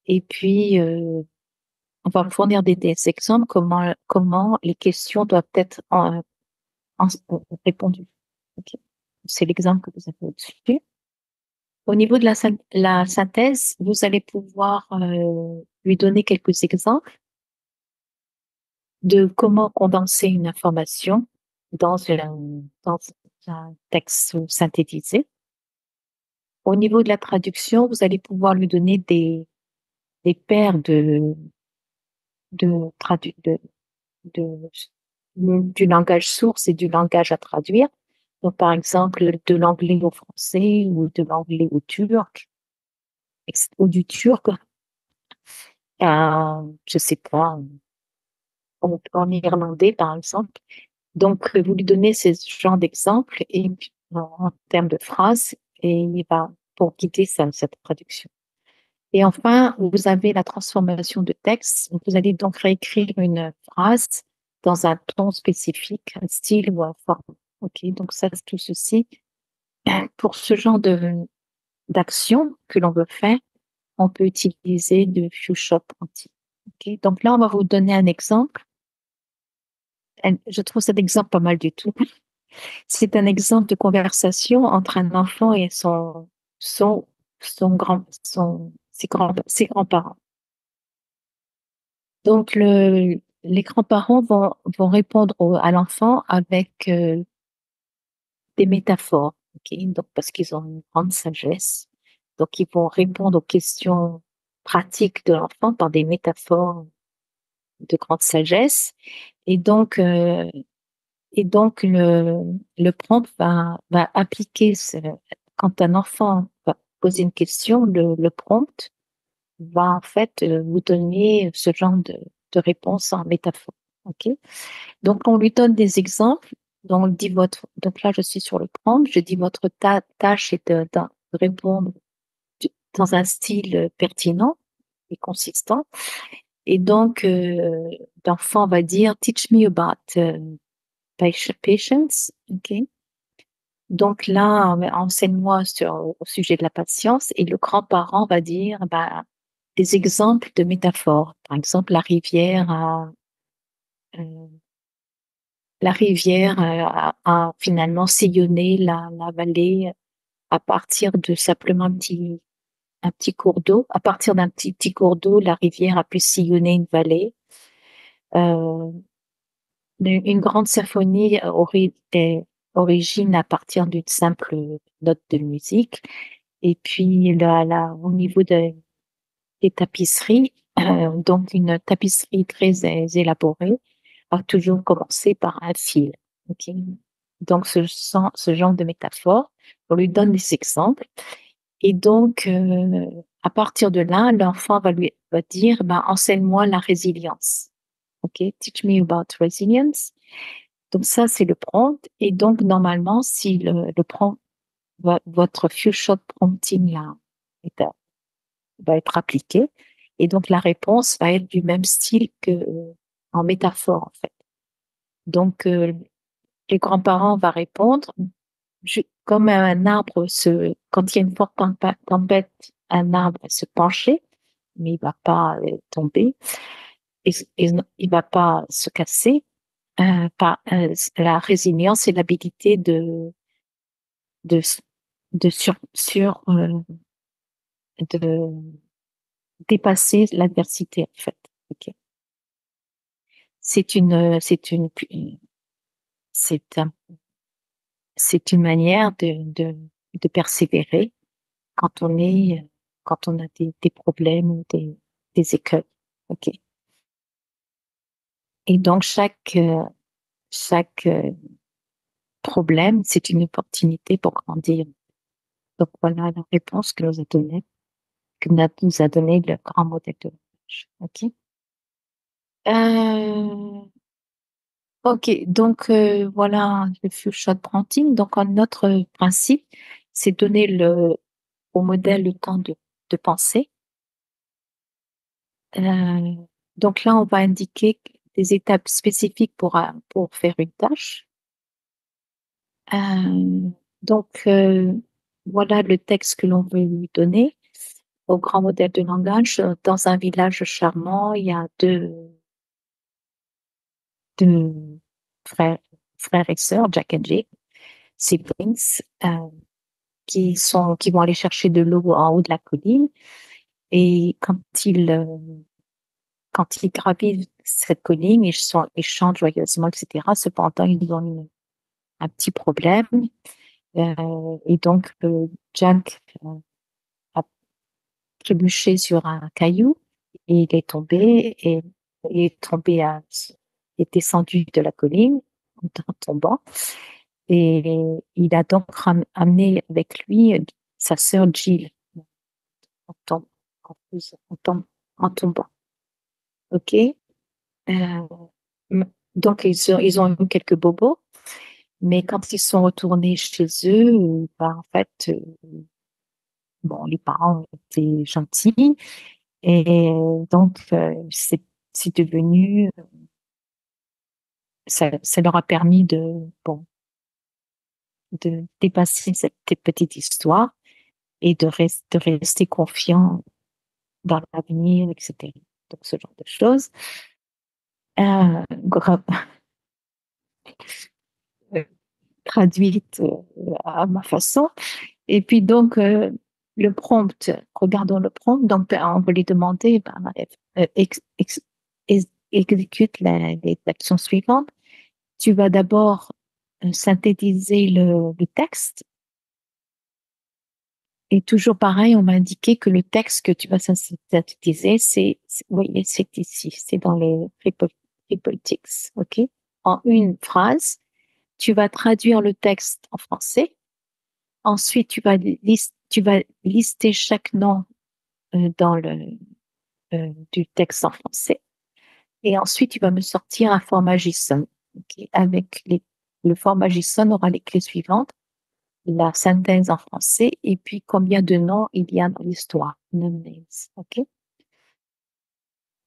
Et puis, on va fournir des exemples comment les questions doivent être répondues. OK? C'est l'exemple que vous avez au-dessus. Au niveau de la synthèse, vous allez pouvoir lui donner quelques exemples de comment condenser une information dans un texte synthétisé. Au niveau de la traduction, vous allez pouvoir lui donner des paires de, tradu- de- du langage source et du langage à traduire. Donc, par exemple, de l'anglais au français ou de l'anglais au turc, ou du turc, je sais pas, en irlandais, par exemple. Donc, vous lui donnez ce genre d'exemple et puis, en termes de phrases et il va pour guider cette traduction. Et enfin, vous avez la transformation de texte. Vous allez donc réécrire une phrase dans un ton spécifique, un style ou un forme. OK, donc ça, tout ceci, pour ce genre d'action que l'on veut faire, on peut utiliser de Fuchsia Prompting. OK, donc là, on va vous donner un exemple. Je trouve cet exemple pas mal du tout. C'est un exemple de conversation entre un enfant et son, ses grands-parents. Donc, les grands-parents vont répondre à l'enfant avec des métaphores, ok. Donc, parce qu'ils ont une grande sagesse. Donc, ils vont répondre aux questions pratiques de l'enfant par des métaphores de grande sagesse. Et donc, euh, et donc, le prompt va appliquer quand un enfant va poser une question, le prompt va en fait vous donner ce genre de réponse en métaphore. OK? Donc, on lui donne des exemples. Donc, donc là, je suis sur le prompt. Je dis votre tâche est de répondre dans un style pertinent et consistant. Et donc, l'enfant va dire, teach me about patience. OK? Donc là, enseigne-moi au sujet de la patience. Et le grand-parent va dire, bah, des exemples de métaphores. Par exemple, euh, la rivière a finalement sillonné la vallée à partir de simplement un petit cours d'eau. À partir d'un petit cours d'eau, la rivière a pu sillonner une vallée. Euh, une grande symphonie aurait des origines à partir d'une simple note de musique. Et puis au niveau des tapisseries, donc une tapisserie très élaborée, a toujours commencé par un fil. Ok. Donc ce genre de métaphore, on lui donne des exemples. Et donc, à partir de là, l'enfant va dire, ben, enseigne-moi la résilience. OK, teach me about resilience. Donc ça, c'est le prompt. Et donc, normalement, si le prompt, votre few shot prompting là, est va être appliqué. Et donc, la réponse va être du même style que en métaphore, en fait. Donc, les grands-parents vont répondre, comme un arbre quand il y a une forte tempête, un arbre va se pencher, mais il va pas tomber, il va pas se casser. La résilience, c'est l'habilité de, de dépasser l'adversité, en fait. Ok. C'est une, c'est une, c'est un- c'est une manière de persévérer quand quand on a des problèmes ou des écueils. OK. Et donc, chaque problème, c'est une opportunité pour grandir. Donc, voilà la réponse que nous a donné le grand modèle de langage. OK. Euh, OK. Donc, voilà le few shot printing. Donc, un autre principe, c'est donner au modèle le temps de penser. Euh, donc là, on va indiquer des étapes spécifiques pour faire une tâche. Euh, donc, voilà le texte que l'on veut lui donner au grand modèle de langage. Dans un village charmant, il y a deux frères, frères et sœurs, Jack et Jill, siblings, qui vont aller chercher de l'eau en haut de la colline. Et quand ils gravissent cette colline, ils chantent joyeusement, etc. Cependant, ils ont un petit problème. Et donc, Jack a trébuché sur un caillou et il est tombé et il est tombé est descendu de la colline en tombant. Et il a donc amené avec lui sa sœur Jill en, tom- en tombant. OK? Euh, Donc, ils ont eu quelques bobos, mais quand ils sont retournés chez eux, ben, en fait, bon, les parents étaient gentils et donc, c'est devenu, ça leur a permis bon, de dépasser cette petite histoire et de rester confiant dans l'avenir, etc. Donc, ce genre de choses. Euh, gra- traduite à ma façon. Et puis donc, le prompt, regardons le prompt, donc ben, on va lui demander, ben, exécute les actions suivantes. Tu vas d'abord synthétiser le texte. Et toujours pareil, on m'a indiqué que le texte que tu vas synthétiser, oui, c'est ici, c'est dans les triple ticks, ok? En une phrase, tu vas traduire le texte en français. Ensuite, tu vas lister chaque nom dans du texte en français. Et ensuite, tu vas me sortir un format JSON. Ok. Le format JSON aura les clés suivantes, la synthèse en français et puis combien de noms il y a dans l'histoire. Names. Ok.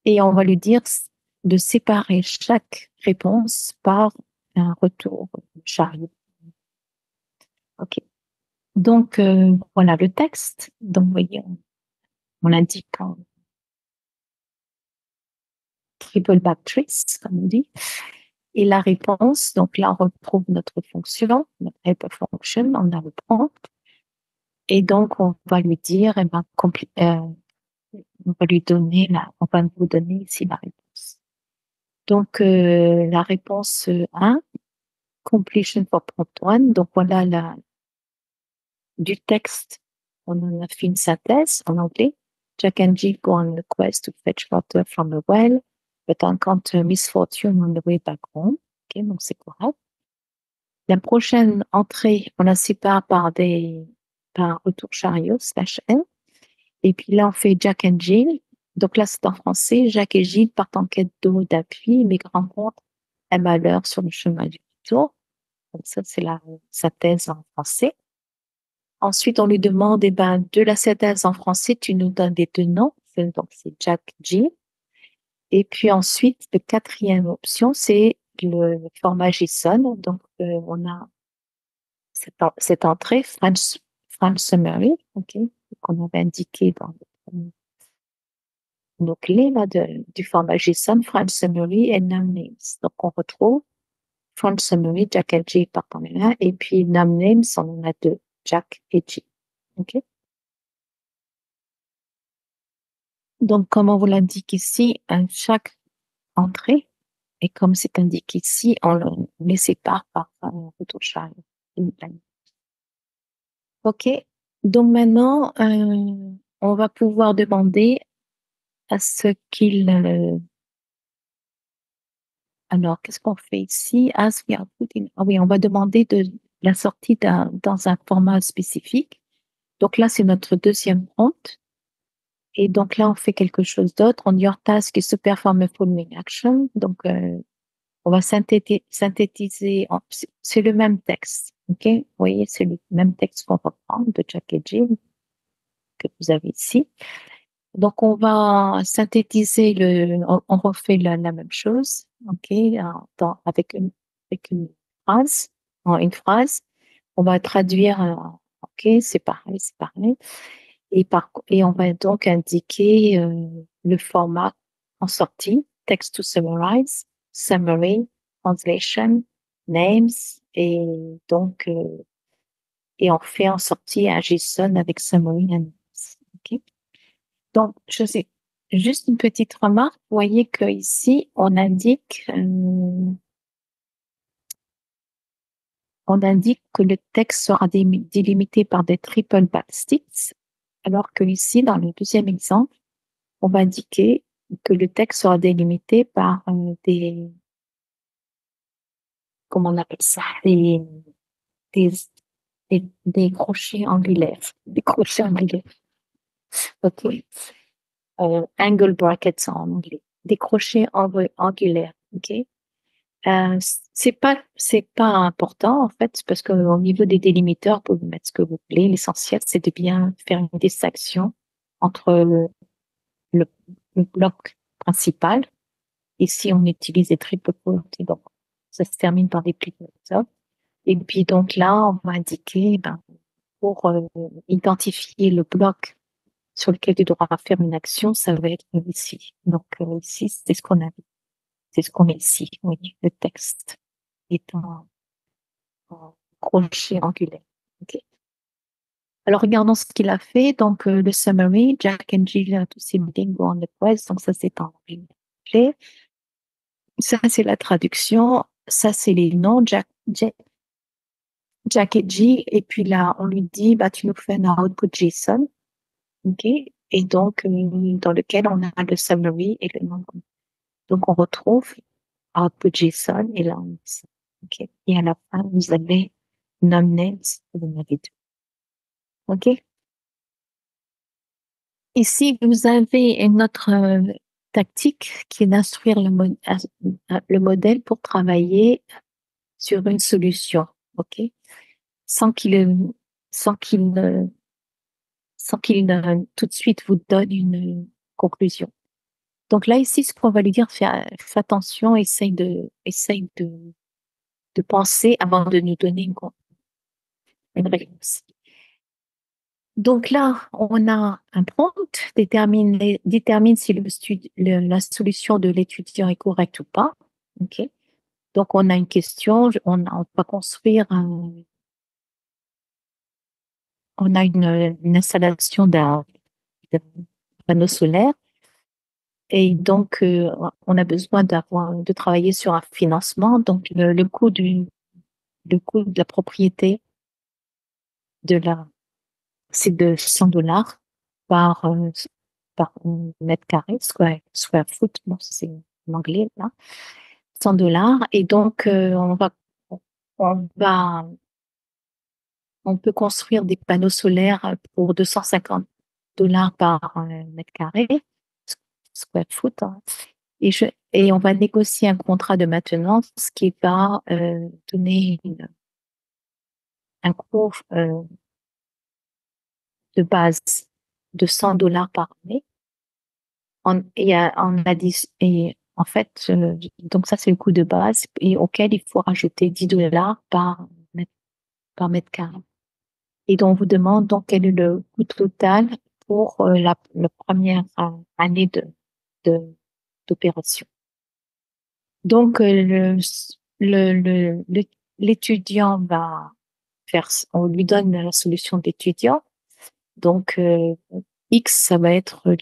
Et on va lui dire de séparer chaque réponse par un retour chariot. Ok. Donc, voilà le texte. Donc, vous voyez, on l'indique en triple backtrace, comme on dit. Et la réponse, donc là, on retrouve notre fonction, notre hyperfunction, on a le prompt. Et donc, on va lui dire, eh ben, on va lui donner on va vous donner ici la réponse. Donc, la réponse 1, completion for prompt 1. Donc, voilà du texte. On en a fait une synthèse en anglais. Jack and Jill go on a quest to fetch water from a well, but encounter misfortune on the way back home. Ok, donc c'est correct. La prochaine entrée, on la sépare par retour chariot, /n. Et puis là, on fait Jack and Jill. Donc là, c'est en français. Jack et Jill partent en quête d'eau d'appui, mais rencontrent un malheur sur le chemin du retour. Donc ça, c'est la synthèse en français. Ensuite, on lui demande, eh ben, de la synthèse en français, tu nous donnes les deux noms. Donc, c'est Jack, Jill. Et puis ensuite, la quatrième option, c'est le format JSON. Donc, on a cette entrée, French Summary, OK, qu'on avait indiqué dans nos clés là, du format JSON, French Summary et Num Names. Donc, on retrouve French Summary, Jack et Jill par en un, et puis Num Names, on en a deux, Jack et Jill. OK? Donc, comme on vous l'indique ici, chaque entrée, et comme c'est indiqué ici, on les sépare par un retour chariot. OK. Donc maintenant, on va pouvoir demander à ce qu'il... alors, qu'est-ce qu'on fait ici? As we are putting... Ah oui, on va demander de la sortie dans un format spécifique. Donc là, c'est notre deuxième prompt. Et donc là, on fait quelque chose d'autre. On your task is to perform a following action. Donc, on va synthétiser. C'est le même texte. OK? Vous voyez, c'est le même texte qu'on reprend de Jack et Jill que vous avez ici. Donc, on va synthétiser on refait la même chose, OK, avec une phrase, en une phrase. On va traduire, OK, c'est pareil, c'est pareil. Et on va donc indiquer le format en sortie, text to summarize, summary, translation, names, et donc, et on fait en sortie un JSON avec summary and names. OK? Donc, je sais, juste une petite remarque. Vous voyez que ici, on indique que le texte sera délimité par des triple backsticks, alors que ici, dans le deuxième exemple, on va indiquer que le texte sera délimité par comment on appelle ça, des, des crochets angulaires, des crochets angulaires. OK. Angle brackets en anglais, des crochets angulaires. OK. C'est pas important, en fait, parce qu'au niveau des délimiteurs, vous pouvez mettre ce que vous voulez. L'essentiel, c'est de bien faire une distinction entre le, le bloc principal. Ici, on utilise des triple quotes, et donc ça se termine par des plis de. Et puis donc là, on va indiquer, ben, pour identifier le bloc sur lequel tu devras faire une action, ça va être ici. Donc ici, c'est ce qu'on a vu. C'est ce qu'on met ici, oui, le texte est en crochet angulaire. Ok. Alors, regardons ce qu'il a fait. Donc, le summary, Jack and Jill to see go on the quest. Donc, ça, c'est en anglais. Ça, c'est la traduction. Ça, c'est les noms, Jack et Jill. Et puis là, on lui dit, bah, tu nous fais un output JSON. OK? Et donc, dans lequel on a le summary et le nom. Donc, on retrouve output JSON et là, on met ça. OK? Et à la fin, vous avez numbname, vous en avez deux. OK? Ici, vous avez une autre tactique qui est d'instruire le modèle pour travailler sur une solution, OK? Sans qu'il sans qu'il sans qu'il tout de suite vous donne une conclusion. Donc là, ici, ce qu'on va lui dire, fais attention, essaye de penser avant de nous donner une réponse. Donc là, on a un prompt, détermine si la solution de l'étudiant est correcte ou pas. OK. Donc, on a une question, on va construire on a une installation d'un panneau solaire et donc, on a besoin de travailler sur un financement. Donc, le coût de la propriété de c'est de $100 par, par mètre carré, square foot, bon, c'est en anglais, là, $100. Et donc, on va, on peut construire des panneaux solaires pour $250 par mètre carré, square foot, hein. Et on va négocier un contrat de maintenance qui va donner un coût de base de $100 par année. Et en fait, donc ça, c'est le coût de base et auquel il faut rajouter $10 par mètre carré. Et donc, on vous demande donc quel est le coût total pour la première année de, d'opération. Donc, l'étudiant va on lui donne la solution d'étudiant. Donc, X, ça va être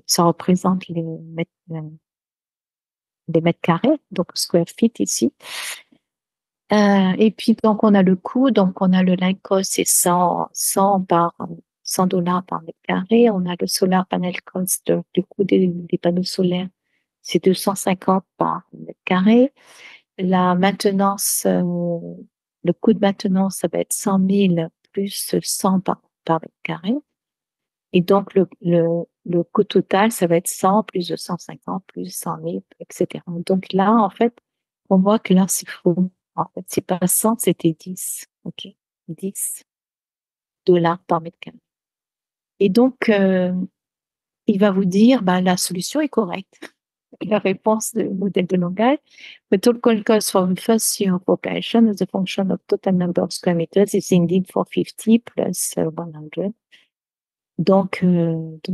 ça représente les mètres carrés, donc square feet ici. Et puis, donc, on a le coût, donc on a le line cost, c'est $100 par mètre carré. On a le solar panel cost, le coût des panneaux solaires, c'est 250 par mètre carré. La maintenance, le coût de maintenance, ça va être 100 000 plus 100 par mètre carré. Et donc, le coût total, ça va être 100 plus 250 plus 100 000, etc. Donc là, en fait, on voit que là, c'est faux. En fait, c'est pas 100, c'était 10. OK? $10 par mètre carré. Et donc, il va vous dire, bah, la solution est correcte. La réponse du modèle de langage. The total cost for the first year of operation as a function of total number of square meters is indeed 450 plus 100. Donc,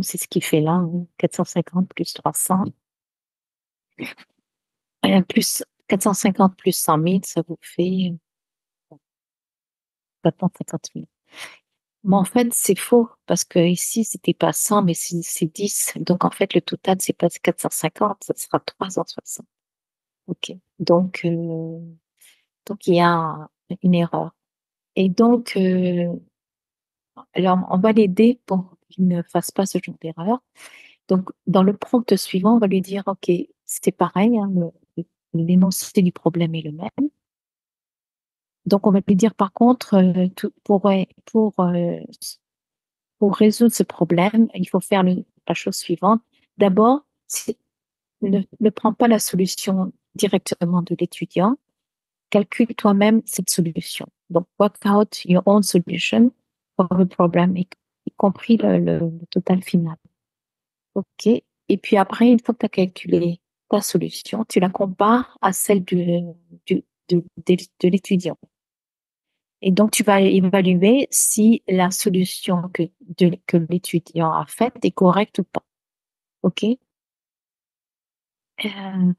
c'est ce qu'il fait là, hein, 450 plus 300, plus 450 plus 100 000, ça vous fait 450 000. Mais en fait, c'est faux, parce que ici, c'était pas 100, mais c'est 10. Donc, en fait, le total, c'est pas 450, ça sera 360. OK. Donc, il y a une erreur. Et donc, alors, on va l'aider pour qu'il ne fasse pas ce genre d'erreur. Donc, dans le prompt suivant, on va lui dire, OK, c'est pareil, hein, l'énoncé du problème est le même. Donc, on va lui dire, par contre, pour résoudre ce problème, il faut faire la chose suivante. D'abord, ne prends pas la solution directement de l'étudiant, calcule toi-même cette solution. Donc, work out your own solution for the problem, y compris le total final. OK. Et puis après, une fois que tu as calculé ta solution, tu la compares à celle du, de l'étudiant. Et donc, tu vas évaluer si la solution que l'étudiant a faite est correcte ou pas. OK? Euh,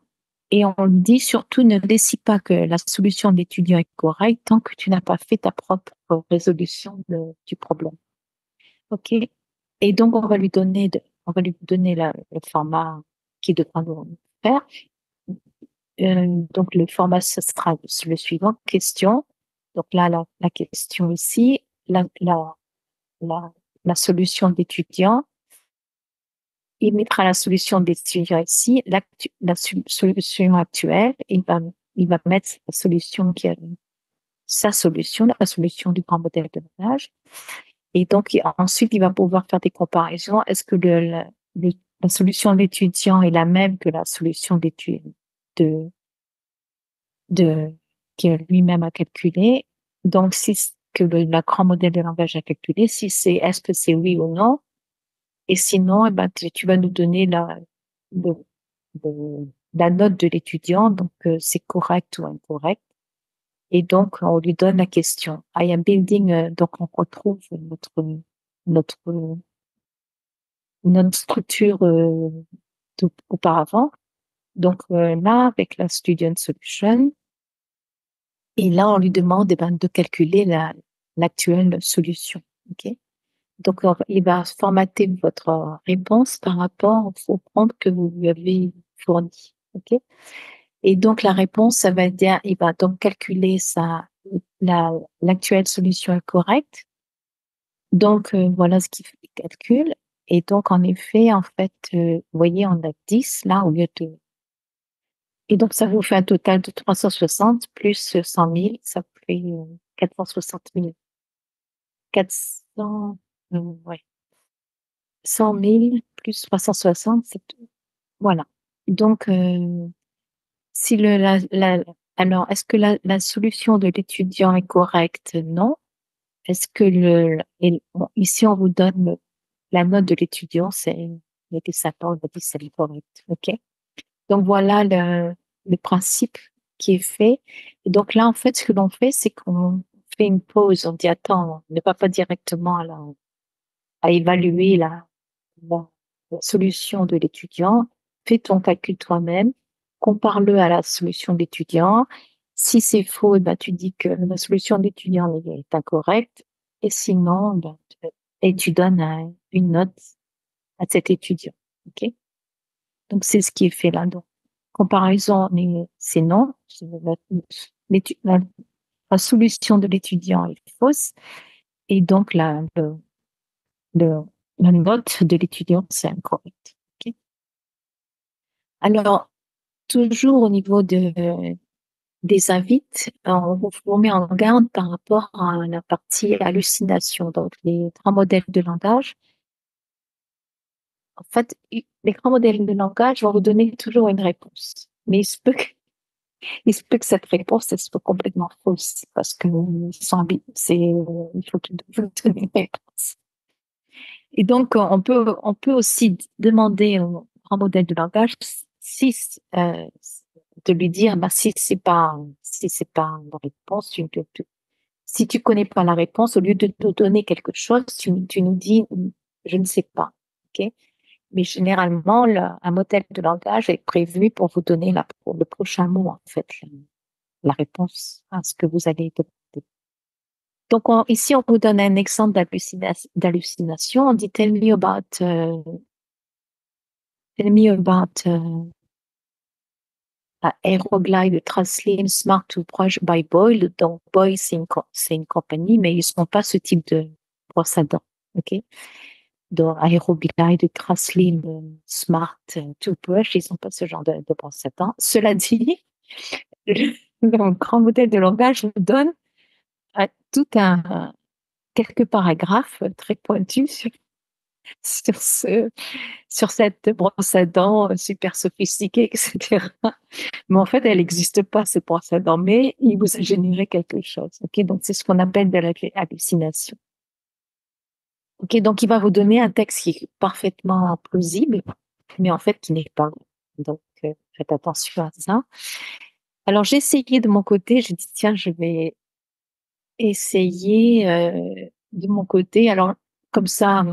et on lui dit surtout ne décide pas que la solution de l'étudiant est correcte tant que tu n'as pas fait ta propre résolution du problème. OK? Et donc, on va lui donner le format qu'il devra nous faire. Donc, le format, ce sera le suivant. Question. Donc là, la question ici, la, la solution d'étudiant. Il mettra la solution d'étudiant ici, solution actuelle. Il va mettre la solution qui est sa solution, la solution du grand modèle de langage. Et donc, ensuite, il va pouvoir faire des comparaisons. Est-ce que la solution de l'étudiant est la même que la solution de, de, que lui-même a calculé? Donc, si que le grand modèle de langage a calculé, si c'est, est-ce que c'est oui ou non? Et sinon, eh ben, tu vas nous donner le- la note de l'étudiant, donc c'est correct ou incorrect. Et donc, on lui donne la question. I am building, donc on retrouve notre, notre structure auparavant. Donc là, avec la Student Solution, et là, on lui demande eh ben, de calculer l'actuelle solution. OK? Donc, il va formater votre réponse par rapport au prompt que vous lui avez fourni. OK? Et donc, la réponse, ça va dire, il va donc calculer l'actuelle solution est correcte. Donc, voilà ce qu'il calcule. Et donc, en effet, en fait, vous voyez, on a 10 là au lieu de... Et donc, ça vous fait un total de 360 plus 100 000, ça fait 460 000. 400, ouais. 100 000 plus 360, c'est tout. Voilà. Donc, si alors, est-ce que la solution de l'étudiant est correcte? Non. Est-ce que bon, ici, on vous donne la note de l'étudiant, il était 50, on va dire c'est correct. OK? Donc, voilà le principe qui est fait. Et donc là, en fait, ce que l'on fait, c'est qu'on fait une pause. On dit, attends, on ne va pas directement à évaluer la, la solution de l'étudiant. Fais ton calcul toi-même. Compare-le à la solution de l'étudiant. Si c'est faux, eh ben, tu dis que la solution de l'étudiant est incorrecte. Et sinon, ben, et tu donnes une note à cet étudiant. OK? Donc, c'est ce qui est fait là. Donc, comparaison, c'est non. L'étu- La, la solution de l'étudiant est fausse. Et donc, le- la note de l'étudiant, c'est incorrect. OK? Alors, toujours au niveau des invites, on vous met en garde par rapport à la partie hallucination. Donc, les trois modèles de langage. En fait, les grands modèles de langage vont vous donner toujours une réponse. Mais il se peut que cette réponse, elle soit complètement fausse parce que il faut que vous donner une réponse. Et donc, on peut aussi demander au grand modèle de langage si, de lui dire, bah, si c'est pas la réponse, si tu connais pas la réponse, au lieu de nous donner quelque chose, tu nous dis, je ne sais pas. OK? Mais généralement, un modèle de langage est prévu pour vous donner pour le prochain mot, en fait, la réponse à ce que vous allez demander. Donc, ici, on vous donne un exemple d'hallucination. On dit, tell me about Aeroglide Translate Smart Toothbrush by Boyle. Donc, Boyle, c'est une compagnie, mais ils ne sont pas ce type de brosse à dents. OK? Donc, Aeroglide Translate Smart Toothbrush, ils n'ont pas ce genre de brosse à dents. Cela dit, le grand modèle de langage vous donne tout quelques paragraphes très pointus sur ce, sur cette brosse à dents super sophistiquée, etc. Mais en fait, elle n'existe pas, cette brosse à dents, mais il vous a généré quelque chose. Ok, donc c'est ce qu'on appelle de l'hallucination. Ok, donc il va vous donner un texte qui est parfaitement plausible, mais en fait qui n'est pas. Donc faites attention à ça. Alors j'ai essayé de mon côté, j'ai dit tiens, je vais essayer de mon côté. Alors comme ça,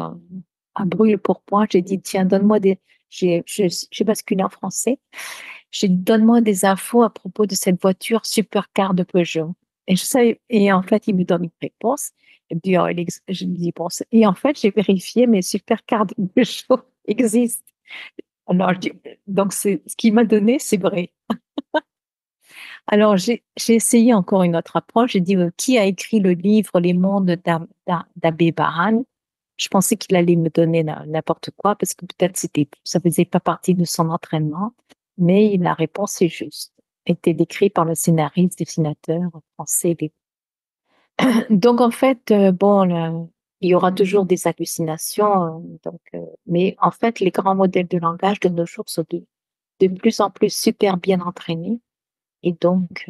à brûle pour point, j'ai dit tiens, donne-moi des. J'ai basculé en français. J'ai dit donne-moi des infos à propos de cette voiture supercar de Peugeot. Et je savais, et en fait, il me donne une réponse. Et puis, je me dis, bon, et en fait, j'ai vérifié, mes supercars de Peugeot existent. Alors, donc, ce qu'il m'a donné, c'est vrai. Alors, j'ai essayé encore une autre approche. J'ai dit, qui a écrit le livre Les mondes d'Abbé Baran? Je pensais qu'il allait me donner n'importe quoi parce que peut-être ça faisait pas partie de son entraînement. Mais la réponse est juste. Était décrit par le scénariste, dessinateur français. Donc, en fait, bon, il y aura toujours des hallucinations. Mais en fait, les grands modèles de langage de nos jours sont de plus en plus super bien entraînés. Et donc,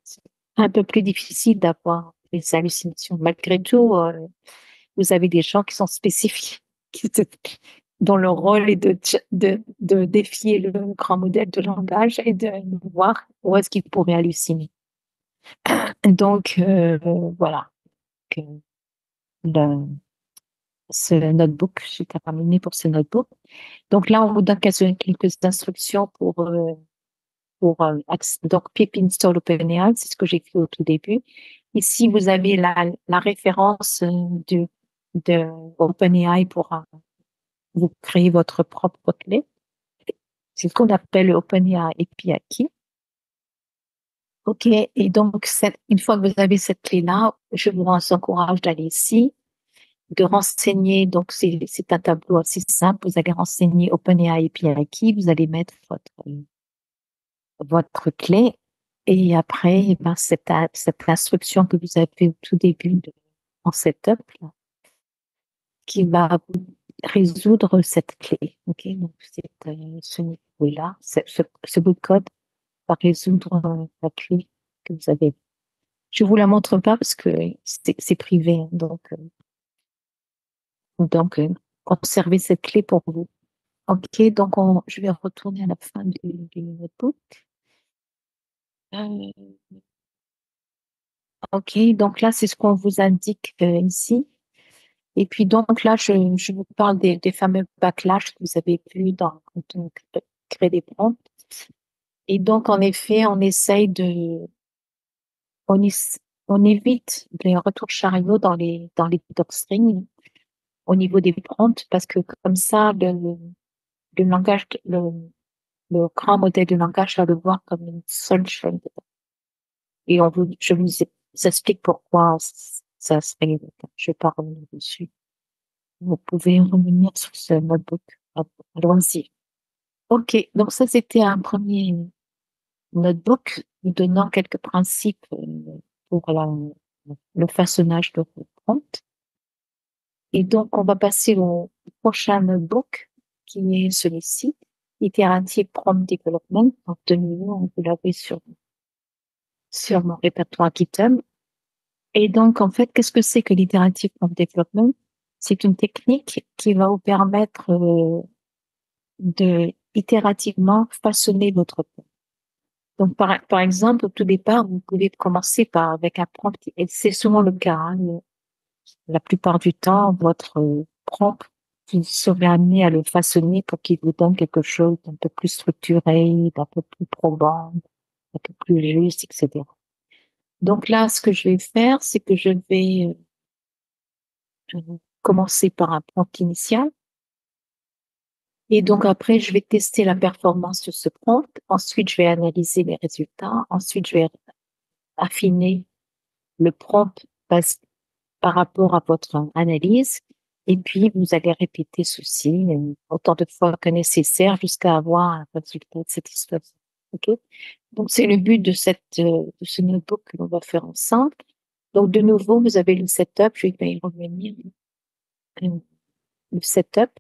c'est un peu plus difficile d'avoir des hallucinations. Malgré tout, vous avez des gens qui sont spécifiques, dont le rôle est de défier le grand modèle de langage et de voir où est-ce qu'ils pourraient halluciner. Donc, voilà. Que le- Ce notebook, j'ai terminé pour ce notebook. Donc là, on vous donne quelques instructions donc pip install OpenAI, c'est ce que j'ai fait au tout début. Ici, vous avez la référence de OpenAI pour vous créer votre propre clé. C'est ce qu'on appelle le OpenAI API Key. OK. Et donc, une fois que vous avez cette clé-là, je vous encourage d'aller ici, de renseigner. Donc, c'est un tableau assez simple. Vous allez renseigner OpenAI API Key. Vous allez mettre votre clé. Et après, eh ben, cette instruction que vous avez au tout début en setup, là, qui va vous résoudre cette clé. OK? Donc, ce niveau-là, ce bout de code va résoudre la clé que vous avez. Je vous la montre pas parce que c'est privé. Hein. Donc, conservez cette clé pour vous. OK, donc je vais retourner à la fin du notebook. Euh, OK, donc là, c'est ce qu'on vous indique ici. Et puis donc là, je vous parle des fameux backlash que vous avez vus quand on crée des prompts. Et donc, en effet, on, es- on évite les retours chariots dans les docstrines au niveau des prompts parce que comme ça, le langage, le grand modèle de langage va le voir comme une seule chose. Et je vous explique pourquoi ça se fait. Je vais pas revenir dessus. Vous pouvez revenir sur ce notebook. Allons-y. OK. Donc ça, c'était un premier notebook nous donnant quelques principes pour le façonnage de vos prompts. Et donc, on va passer au prochain notebook qui est celui-ci, Iterative Prompt Development. Donc, de nouveau, vous l'avez sur mon répertoire GitHub. Et donc, en fait, qu'est-ce que c'est que l'iterative prompt development? C'est une technique qui va vous permettre de itérativement façonner votre prompt. Donc, par exemple, au tout départ, vous pouvez commencer avec un prompt, et c'est souvent le cas. Hein, la plupart du temps, votre prompt, vous serez amené à le façonner pour qu'il vous donne quelque chose d'un peu plus structuré, d'un peu plus probant, d'un peu plus juste, etc. Donc là, ce que je vais faire, c'est que je vais commencer par un prompt initial. Et donc après, je vais tester la performance de ce prompt. Ensuite, je vais analyser les résultats. Ensuite, je vais affiner le prompt par rapport à votre analyse. Et puis, vous allez répéter ceci autant de fois que nécessaire jusqu'à avoir un résultat satisfaisant. OK? Donc, c'est le but de ce notebook que l'on va faire ensemble. Donc, de nouveau, vous avez le setup. Je vais y revenir. le setup.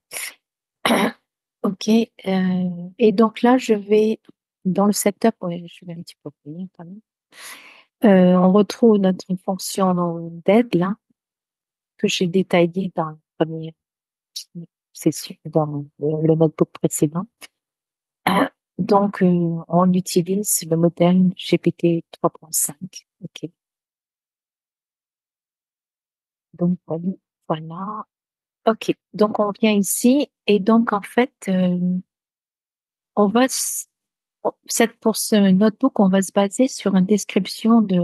OK. Et donc là, je vais dans le setup, ouais, je vais un petit peu revenir quand même. On retrouve notre fonction d'aide là, que j'ai détaillée dans la première session, dans le notebook précédent. Donc, on utilise le modèle GPT 3.5. OK. Donc, voilà. OK. Donc, on vient ici et donc, en fait, on va pour ce notebook, on va se baser sur une description de.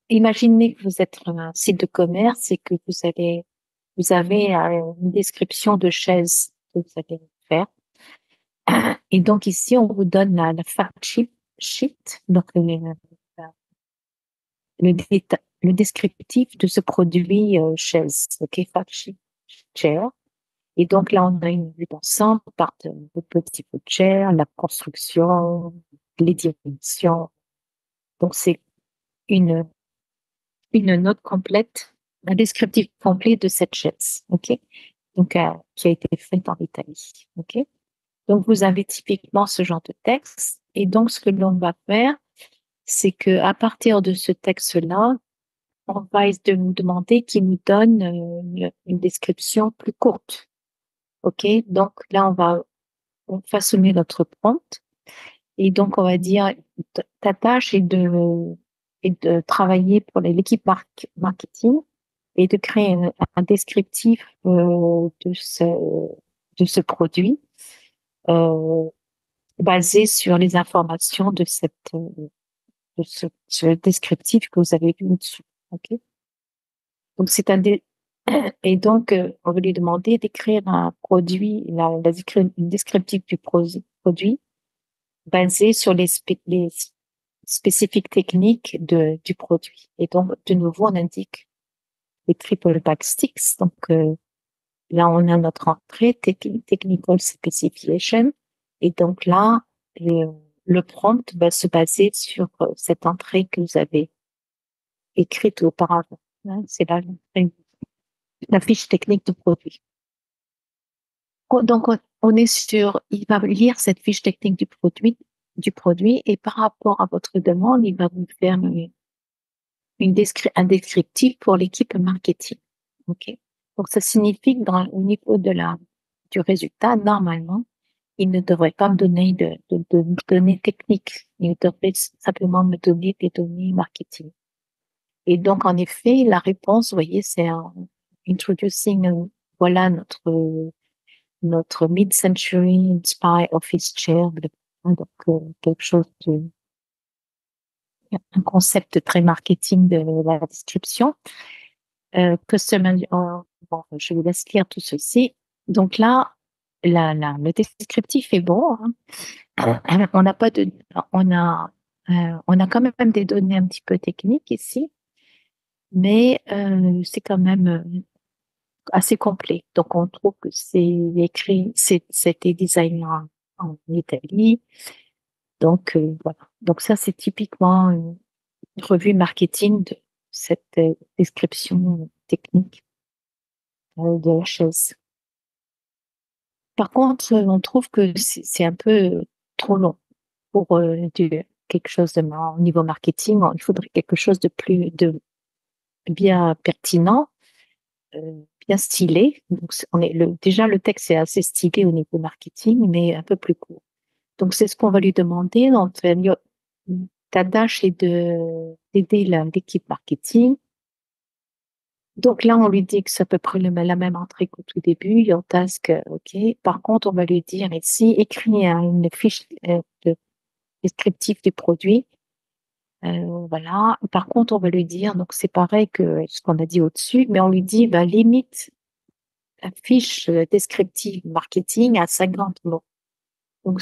Imaginez que vous êtes un site de commerce et que vous avez une description de chaise que vous allez faire. Et donc ici, on vous donne la fact sheet, donc le descriptif de ce produit chaise, ok, fact sheet chair. Et donc là, on a une vue d'ensemble par de petits bouts de chair, la construction, les dimensions. Donc c'est une une note complète, un descriptif complet de cette chaise, ok? Donc qui a été faite en Italie, ok? Donc vous avez typiquement ce genre de texte. Et donc ce que l'on va faire, c'est que à partir de ce texte-là, on va nous demander qu'il nous donne une description plus courte. OK? Donc là, on façonner notre prompt. Et donc, on va dire, ta tâche est de travailler pour l'équipe marketing et de créer un descriptif de ce produit euh, basé sur les informations de ce descriptif que vous avez vu au-dessus. OK? Donc, et donc, on va lui demander d'écrire un produit, une descriptif du produit basé sur les spécifiques techniques du produit. Et donc, de nouveau, on indique les triple backsticks. Donc, là, on a notre entrée, technical specification. Et donc là, le prompt va se baser sur cette entrée que vous avez écrite auparavant. Hein, c'est la fiche technique du produit. Donc, on est sur, il va lire cette fiche technique du produit et par rapport à votre demande, il va vous faire un descriptif pour l'équipe marketing. OK? Donc, ça signifie que au niveau du résultat, normalement, il ne devrait pas me donner de données techniques. Il devrait simplement me donner des données marketing. Et donc, en effet, la réponse, vous voyez, c'est introducing, voilà notre mid-century inspired office chair. Donc, quelque chose un concept très marketing de la description. Bon, je vous laisse lire tout ceci. Donc là, le descriptif est bon. Hein. On n'a pas de, on a quand même des données un petit peu techniques ici, mais c'est quand même assez complet. Donc on trouve que c'était designé en Italie. Donc voilà. Donc ça c'est typiquement une revue marketing de cette description technique de la chaise. Par contre, on trouve que c'est un peu trop long pour quelque chose au niveau marketing. Il faudrait quelque chose de bien pertinent, bien stylé. Donc, déjà, le texte est assez stylé au niveau marketing, mais un peu plus court. Donc, c'est ce qu'on va lui demander. Donc, ta tâche est d'aider l'équipe marketing. Donc là, on lui dit que c'est à peu près la même entrée qu'au tout début, your task, OK. Par contre, on va lui dire ici, écris une fiche de descriptif du produit. Voilà. Par contre, on va lui dire, donc c'est pareil que ce qu'on a dit au-dessus, mais on lui dit, bah, limite la fiche descriptive marketing à 50 mots. Donc,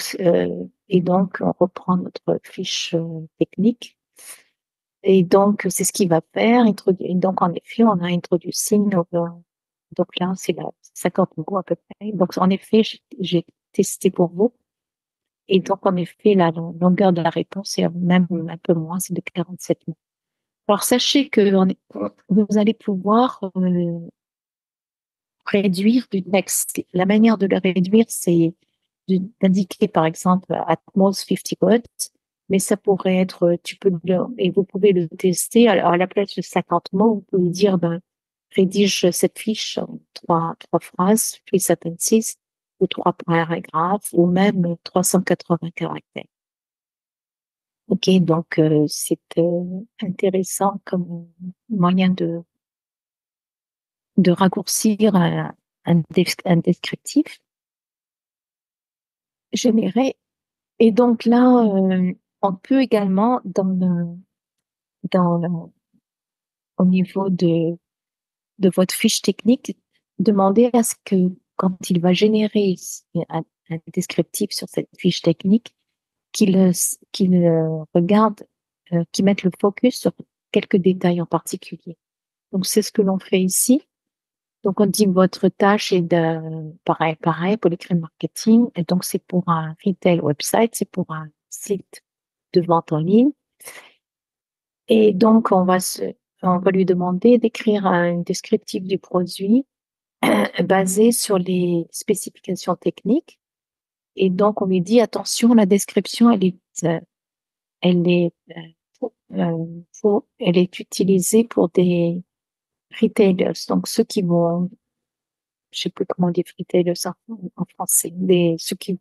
et donc, on reprend notre fiche technique. Et donc, c'est ce qu'il va faire. Et donc, en effet, on a introduit donc là, c'est 50 mots à peu près. Donc, en effet, j'ai testé pour vous. Et donc, en effet, la longueur de la réponse est même un peu moins, c'est de 47 mots. Alors, sachez que vous allez pouvoir réduire du texte. La manière de le réduire, c'est d'indiquer, par exemple, at most 50 words, mais ça pourrait être, et vous pouvez le tester. Alors, à la place de 50 mots, vous pouvez dire, ben, rédige cette fiche en trois phrases, 3 sentences, ou 3 paragraphes, ou même 380 caractères. Ok, donc c'est intéressant comme moyen de raccourcir un descriptif généré. Et donc là, on peut également dans le- au niveau de votre fiche technique demander à ce que quand il va générer un, un descriptif sur cette fiche technique, qu'il regarde, qu'il mette le focus sur quelques détails en particulier. Donc c'est ce que l'on fait ici. Donc, on dit votre tâche est pareil pour l'écrit marketing. Et donc, c'est pour un retail website, c'est pour un site de vente en ligne. Et donc, on va lui demander d'écrire un descriptif du produit basé sur les spécifications techniques. Et donc, on lui dit, attention, la description, elle est, elle est utilisée pour des retailers. Donc, ceux qui vont je sais plus comment on dit retailers en français, ceux qui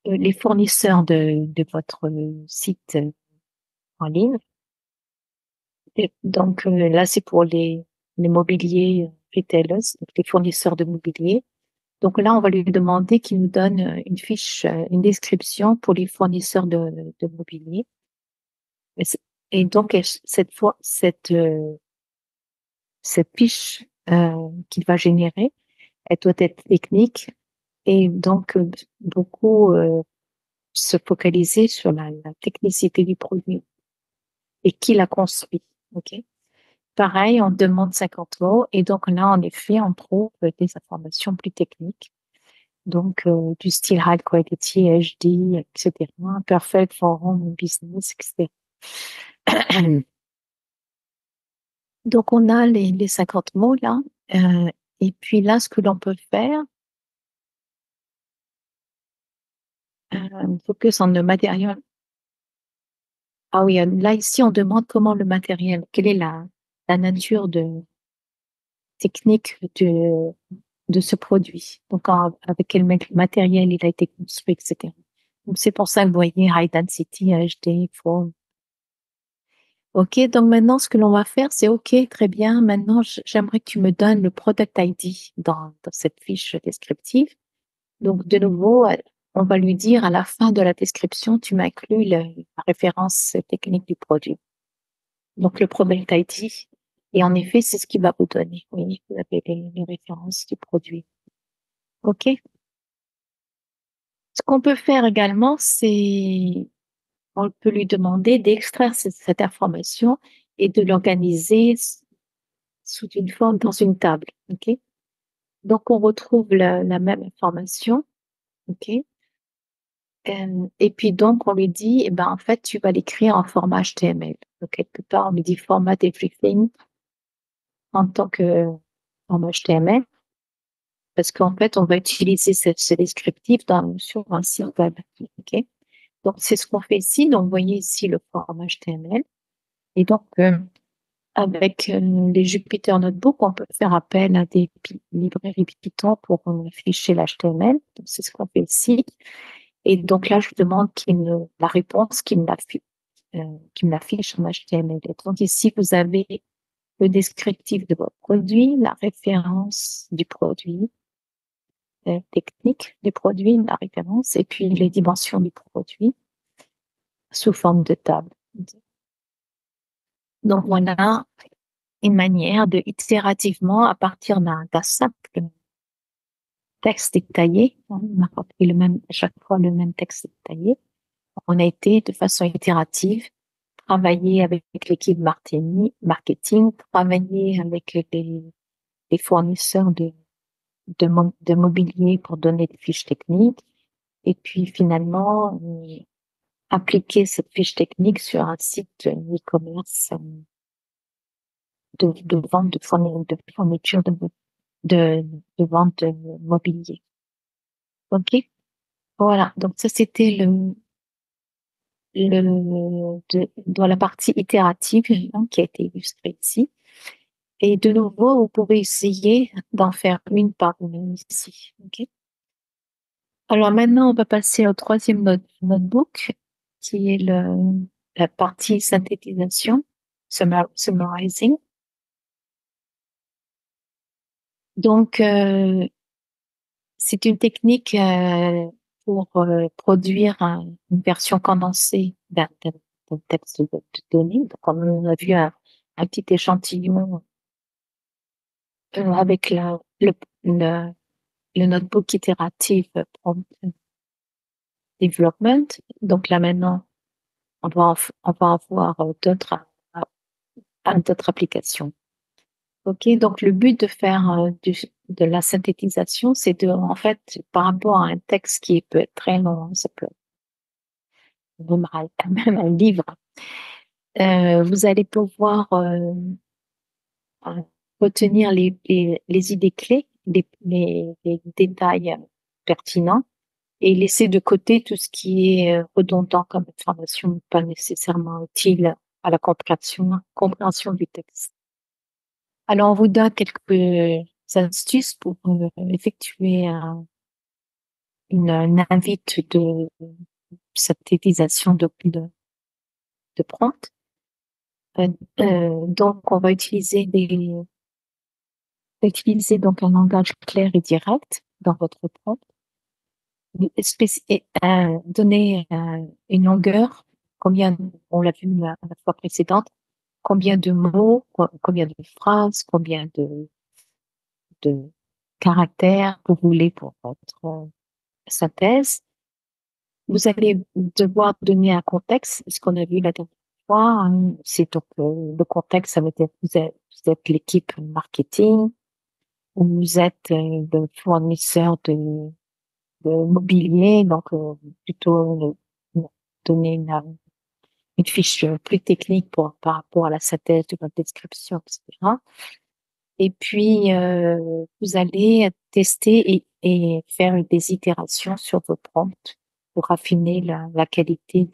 les fournisseurs de votre site en ligne. Et donc là, c'est pour les mobiliers retailers, donc les fournisseurs de mobilier. Donc là, on va lui demander qu'il nous donne une fiche, une description pour les fournisseurs de mobilier. Et, et donc, cette fiche qu'il va générer, elle doit être technique et donc beaucoup se focaliser sur la technicité du produit et qui l'a construit. Ok. Pareil, on demande 50 mots et donc là, en effet, on trouve des informations plus techniques. Donc, du style high quality, HD, etc. Perfect for home business, etc. Donc, on a les 50 mots là. Et puis là, ce que l'on peut faire, focus on the material. Ah oui, là, ici, on demande comment le matériel, quelle est la nature technique de ce produit. Donc, avec quel matériel il a été construit, etc. Donc, c'est pour ça que vous voyez High Density, HD, Foam. OK, donc maintenant, ce que l'on va faire, c'est OK, très bien. Maintenant, j'aimerais que tu me donnes le product ID dans cette fiche descriptive. Donc, de nouveau, on va lui dire à la fin de la description, tu m'inclus la référence technique du produit. Donc, le product ID. Et en effet, c'est ce qui va vous donner. Oui, vous avez les références du produit. OK. Ce qu'on peut faire également, c'est, on peut lui demander d'extraire cette information et de l'organiser sous une forme dans une table. OK. Donc, on retrouve la même information. OK. Et puis, donc, on lui dit, eh ben, en fait, tu vas l'écrire en format HTML. Donc, quelque part, on lui dit format everything en tant que format HTML. Parce qu'en fait, on va utiliser ce descriptif sur un site web. OK? Donc, c'est ce qu'on fait ici. Donc, vous voyez ici le format HTML. Et donc, avec les Jupyter Notebook, on peut faire appel à des librairies Python pour afficher l'HTML. Donc, c'est ce qu'on fait ici. Et donc là, je demande la réponse qu'il me l'affiche en HTML. Et donc, ici, vous avez le descriptif de votre produit, la référence du produit, technique du produit, la référence, et puis les dimensions du produit sous forme de table. Donc voilà une manière de itérativement, à partir d'un simple texte détaillé, on a repris à chaque fois le même texte détaillé, on a été de façon itérative, travailler avec l'équipe marketing, travailler avec les fournisseurs de mobilier pour donner des fiches techniques, et puis finalement, appliquer cette fiche technique sur un site e-commerce de vente de fourniture de vente de mobilier. OK? Voilà. Donc ça, c'était dans la partie itérative, hein, qui a été illustrée ici. Et de nouveau, vous pouvez essayer d'en faire une par vous-même ici. OK? Alors maintenant, on va passer au troisième notebook, qui est la partie synthétisation, summarizing. Donc, c'est une technique pour produire une version condensée d'un texte de données. Donc, on a vu un petit échantillon avec le, le notebook itératif prompt development. Donc là maintenant, on va avoir d'autres applications. Ok, donc le but de faire de la synthétisation, c'est de, en fait, par rapport à un texte qui peut être très long, ça peut même un livre, vous allez pouvoir euh, retenir les idées clés, les détails pertinents et laisser de côté tout ce qui est redondant comme information pas nécessairement utile à la compréhension du texte. Alors, on vous donne quelques astuces pour effectuer une invite de synthétisation de prompt. Euh, donc, on va utiliser donc un langage clair et direct dans votre prompt. Donner une longueur, combien, on l'a vu la fois précédente, combien de mots, combien de phrases, combien de caractères vous voulez pour votre synthèse. Vous allez devoir donner un contexte, ce qu'on a vu la dernière fois, hein. C'est donc le contexte, ça veut dire que vous êtes l'équipe marketing, ou vous êtes le fournisseur de mobilier, donc plutôt donner une fiche plus technique par rapport à la synthèse de votre description, etc. Et puis, vous allez tester et faire des itérations sur vos prompts pour affiner la qualité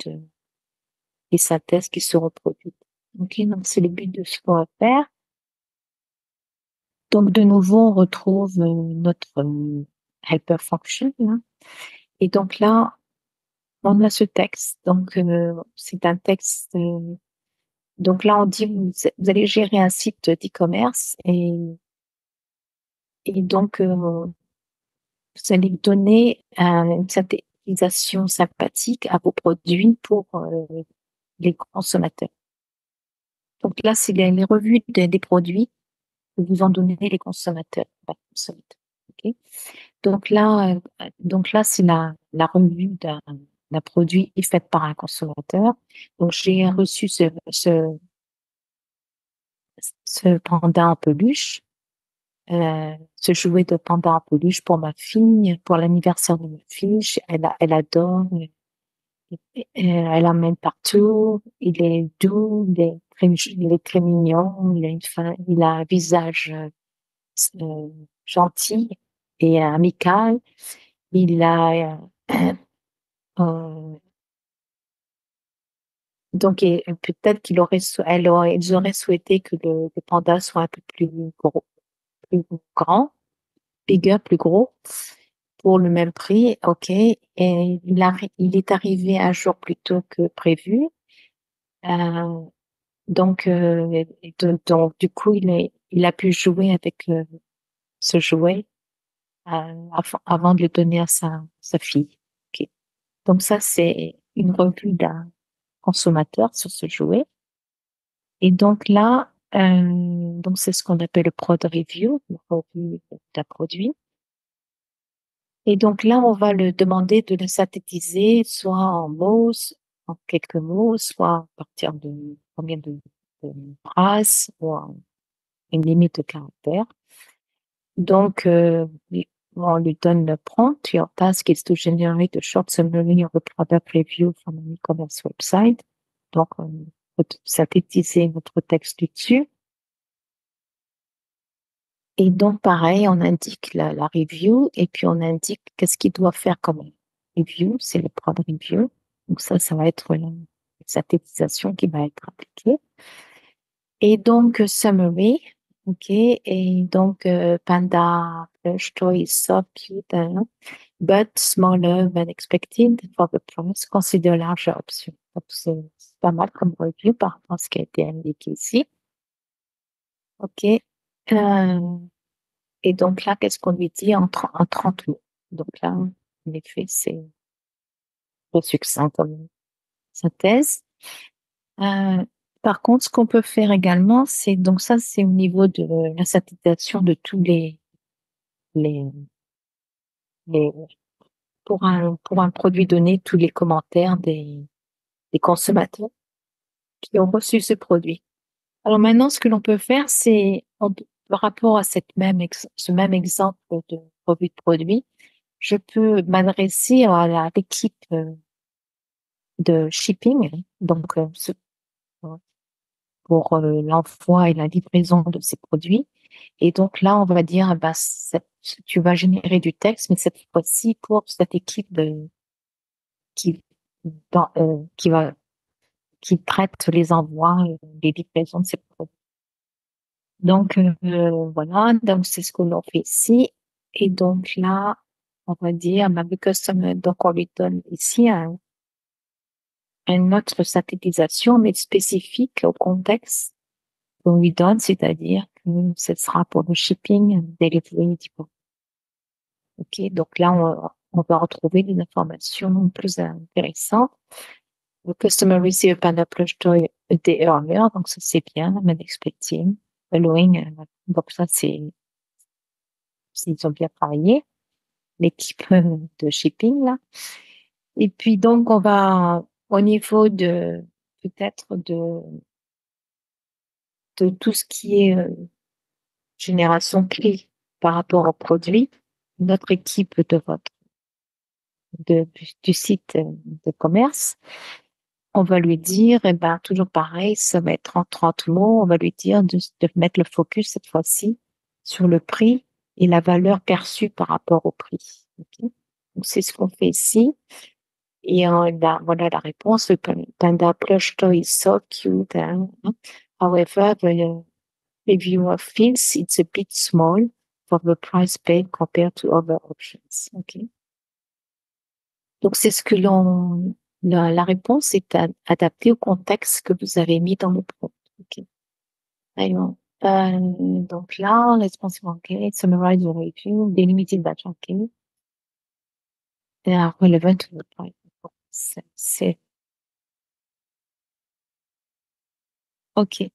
des synthèses qui seront produites. Ok, donc c'est le but de ce qu'on va faire. Donc de nouveau, on retrouve notre helper function, hein. Et donc là, on a ce texte. Donc c'est un texte. Donc là, on dit vous allez gérer un site d'e-commerce et donc vous allez donner une synthétisation sympathique à vos produits pour les consommateurs. Donc là, c'est les revues des produits que vous en donnez les consommateurs. Okay. Donc là, c'est la revue d'un produit fait par un consommateur. Donc j'ai reçu ce panda en peluche, ce jouet de panda en peluche pour ma fille, pour l'anniversaire de ma fille. Elle adore. Elle emmène partout. Il est doux, il est très mignon. Il a un visage euh, gentil et amical. Il a euh, donc et peut-être ils auraient souhaité que le panda soit un peu plus grand, bigger, plus gros, pour le même prix. Ok, et il est arrivé un jour plus tôt que prévu. Euh, Donc, du coup, il a pu jouer avec ce jouet avant de le donner à sa fille. Ok. Donc ça, c'est une revue d'un consommateur sur ce jouet. Et donc là, donc c'est ce qu'on appelle le prod review, la revue d'un produit. Et donc là, on va le demander de le synthétiser, soit en mots, en quelques mots, soit à partir de combien de phrases ou une limite de caractères. Donc, on lui donne le prompt. Your task is to generate a short summary of a product review from an e-commerce website. Donc, on peut synthétiser notre texte dessus. Et donc, pareil, on indique la review et puis on indique qu'est-ce qu'il doit faire comme review, c'est le prod review. Donc ça va être la synthétisation qui va être appliquée. Et donc, summary, ok. Et donc, Panda plush toy is so cute, hein, but smaller than expected for the price. Consider larger option. Donc, c'est pas mal comme review par rapport à ce qui a été indiqué ici. Ok. Et donc là, qu'est-ce qu'on lui dit en 30 mots? Donc là, en effet, c'est trop succinct comme synthèse. Euh, Par contre, ce qu'on peut faire également, c'est donc ça, c'est au niveau de la synthétisation de tous les, les pour un produit donné, tous les commentaires des consommateurs qui ont reçu ce produit. Alors maintenant, ce que l'on peut faire, c'est par rapport à ce même exemple de revue de produit, je peux m'adresser à l'équipe de shipping, donc pour l'envoi et la livraison de ces produits. Et donc là, on va dire, bah, tu vas générer du texte, mais cette fois-ci pour cette équipe qui, qui va, qui traite les envois, les livraisons de ces produits. Donc voilà, donc c'est ce que l'on fait ici. Et donc là, on va dire, bah, le customer, donc on lui donne ici une autre synthétisation, mais spécifique au contexte qu'on lui donne, c'est-à-dire que ce sera pour le shipping, delivery, type. OK, donc là, on va retrouver des informations plus intéressantes. The customer received a Panda plush toy a day earlier, donc ça c'est bien, mais expecting, following, donc ça ils ont bien travaillé, l'équipe de shipping là. Et puis donc on va au niveau de peut-être de tout ce qui est génération clé par rapport au produit, notre équipe du site de commerce, on va lui dire, eh ben, toujours pareil, ça va être en 30 mots, on va lui dire de mettre le focus cette fois-ci sur le prix et la valeur perçue par rapport au prix. Okay. Donc, c'est ce qu'on fait ici. Et voilà la réponse. Le Panda plush toy is so cute. Hein. However, the reviewer feels it's a bit small for the price paid compared to other options. Okay. Donc, c'est ce que la réponse est adaptée au contexte que vous avez mis dans le prompt. OK. Alors, donc là, responsive OK, summarize the review, delimited batch OK, they are relevant to the price. C'est OK.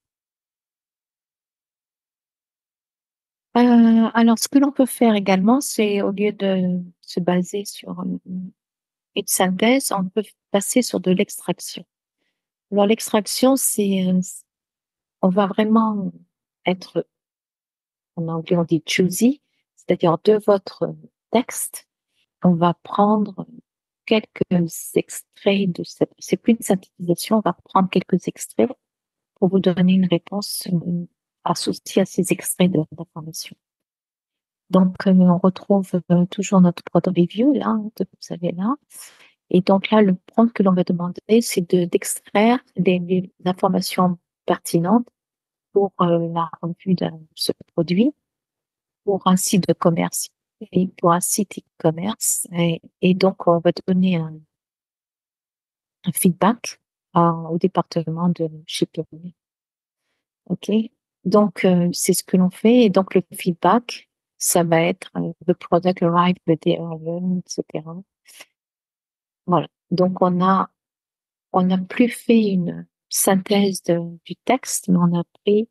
Alors, ce que l'on peut faire également, c'est au lieu de se baser sur une synthèse, on peut passer sur de l'extraction. Alors, l'extraction, on va vraiment être, en anglais, on dit choosy, c'est-à-dire de votre texte, on va prendre quelques extraits c'est plus une synthétisation, on va prendre quelques extraits pour vous donner une réponse associée à ces extraits d'information. Donc, on retrouve toujours notre prod review, là, que vous avez là. Et donc là, le prompt que l'on va demander, c'est d'extraire les informations pertinentes pour la revue de ce produit, pour un site de commerce et pour un site e-commerce. Et donc, on va donner un feedback au département de shipping. OK? Donc, c'est ce que l'on fait. Et donc, le feedback, ça va être the product arrived the day earlier, etc. Voilà. Donc, on n'a plus fait une synthèse du texte, mais on a pris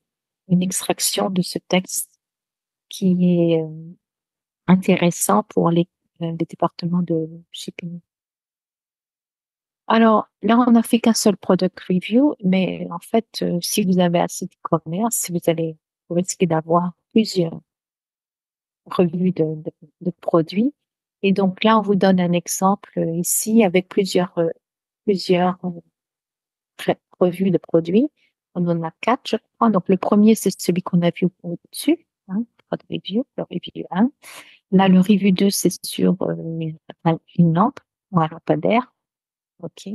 une extraction de ce texte qui est intéressant pour les départements de shipping. Alors, là, on n'a fait qu'un seul product review, mais en fait, si vous avez un site e-commerce, vous risquez d'avoir plusieurs revues de produits. Et donc là, on vous donne un exemple ici avec plusieurs revues de produits. On en a 4, je crois. Donc, le premier, c'est celui qu'on a vu au-dessus, hein. pas de review, le review 1. Là, le review 2, c'est sur une lampe ou un lampadaire. OK.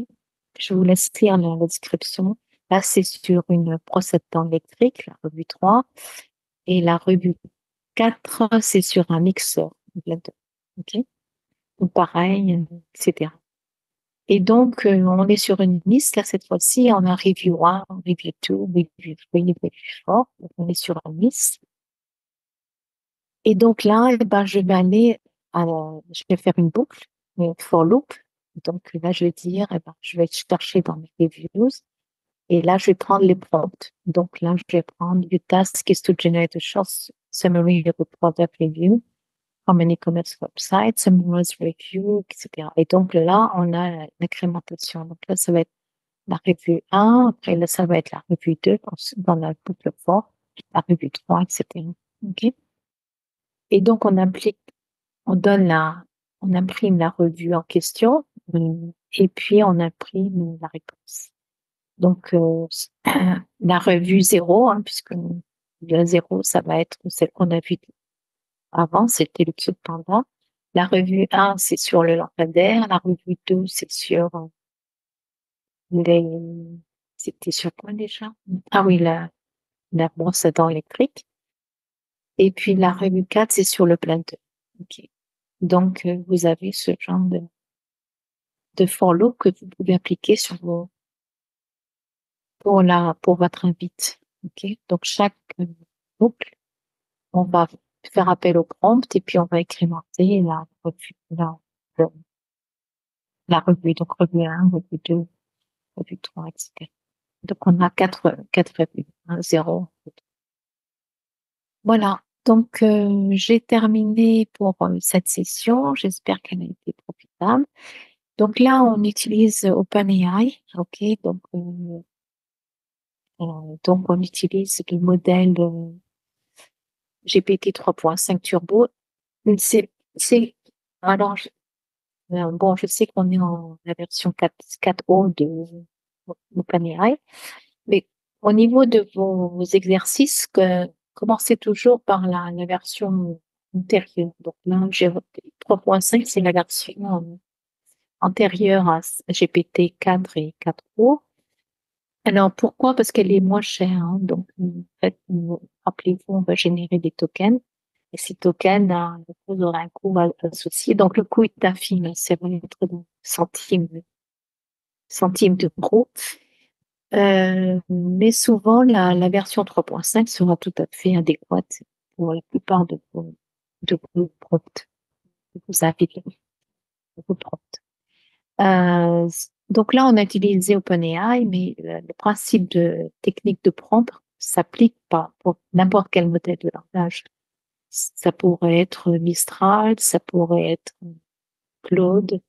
Je vous laisse lire la description. Là, c'est sur une brosse à dents électrique, la revue 3. Et la revue 4, c'est sur un mixeur blender. OK. Donc, pareil, etc. Et donc, on est sur une liste, là, cette fois-ci, on a review 1, review 2, review 3, review 4. Donc, on est sur une liste. Et donc là, eh ben, je vais faire une boucle, une for loop. Donc là, je vais dire, eh ben, je vais chercher dans mes reviews. Et là, je vais prendre les prompts. Donc là, je vais prendre your task is to generate a short summary of a product review from an e-commerce website, summarize review, etc. Et donc là, on a l'incrémentation. Donc là, ça va être la revue 1, après là, ça va être la revue 2 dans la boucle for, la revue 3, etc. OK? Et donc, on donne on imprime la revue en question, et puis on imprime la réponse. Donc, la revue 0, hein, puisque la 0, ça va être celle qu'on a vue avant, c'était le Cute Panda. La revue 1, c'est sur le lampadaire. La revue 2, c'est sur les, c'était sur quoi déjà? Ah oui, la brosse à dents électrique. Et puis la revue 4, c'est sur le blender. OK. Donc, vous avez ce genre de for loop que vous pouvez appliquer pour votre invite. OK? Donc, chaque boucle, on va faire appel au prompt et puis on va incrémenter le- la revue. Donc, revue 1, revue 2, revue 3, etc. Donc, on a quatre revues. 1, 0. Voilà. Donc, j'ai terminé pour cette session. J'espère qu'elle a été profitable. Donc là, on utilise OpenAI. OK? Donc, on utilise le modèle GPT 3.5 Turbo. C'est, c'est, alors, bon, je sais qu'on est en la version 4.0 de OpenAI, mais au niveau de vos exercices, commencez toujours par la version antérieure. Donc là, j'ai 3.5, c'est la version antérieure à GPT 4 et 4.0. Alors, pourquoi? Parce qu'elle est moins chère, hein. Donc, en fait, rappelez-vous, on va générer des tokens. Et ces tokens, vous aurez un coût associé. Donc, le coût est infime. Ça va être dans centimes d'euros. Mais souvent, la version 3.5 sera tout à fait adéquate pour la plupart de vos prompts, de vos invités, de vos prompts. Donc là, on a utilisé OpenAI, mais le principe de technique de prompt s'applique pas pour n'importe quel modèle de langage. Ça pourrait être Mistral, ça pourrait être Claude,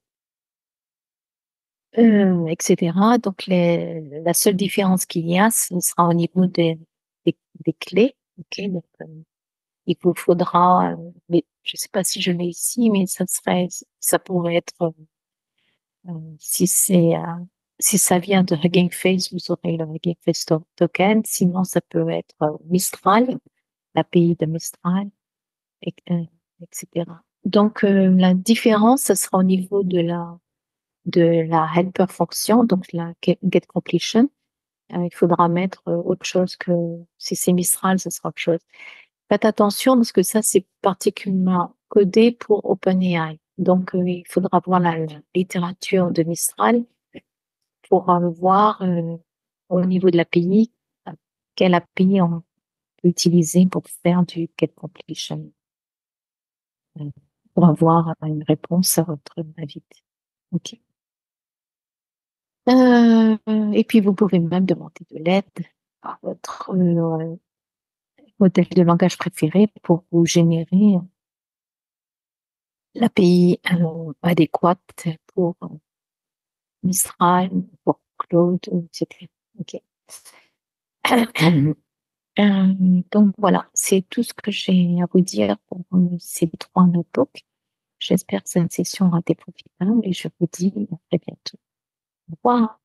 etc. Donc la seule différence qu'il y a, ce sera au niveau des clés. Ok, donc il vous faudra, mais je sais pas si je l'ai ici, mais ça pourrait être si si ça vient de Hugging Face, vous aurez le Hugging Face token. Sinon, ça peut être Mistral, l'API de Mistral, etc. Donc, la différence, ce sera au niveau de la helper fonction, donc la get completion. Il faudra mettre autre chose que si c'est Mistral, ce sera autre chose. Faites attention parce que ça, c'est particulièrement codé pour OpenAI. Donc, il faudra voir la littérature de Mistral pour voir au niveau de l'API, quelle API on peut utiliser pour faire du get completion, euh, pour avoir une réponse à votre invite. OK. Et puis, vous pouvez même demander de l'aide à votre modèle de langage préféré pour vous générer l'API adéquate pour Mistral, pour Claude, etc. OK. Donc voilà, c'est tout ce que j'ai à vous dire pour ces 3 notebooks. J'espère que cette session aura été profitable et je vous dis à très bientôt. Au revoir.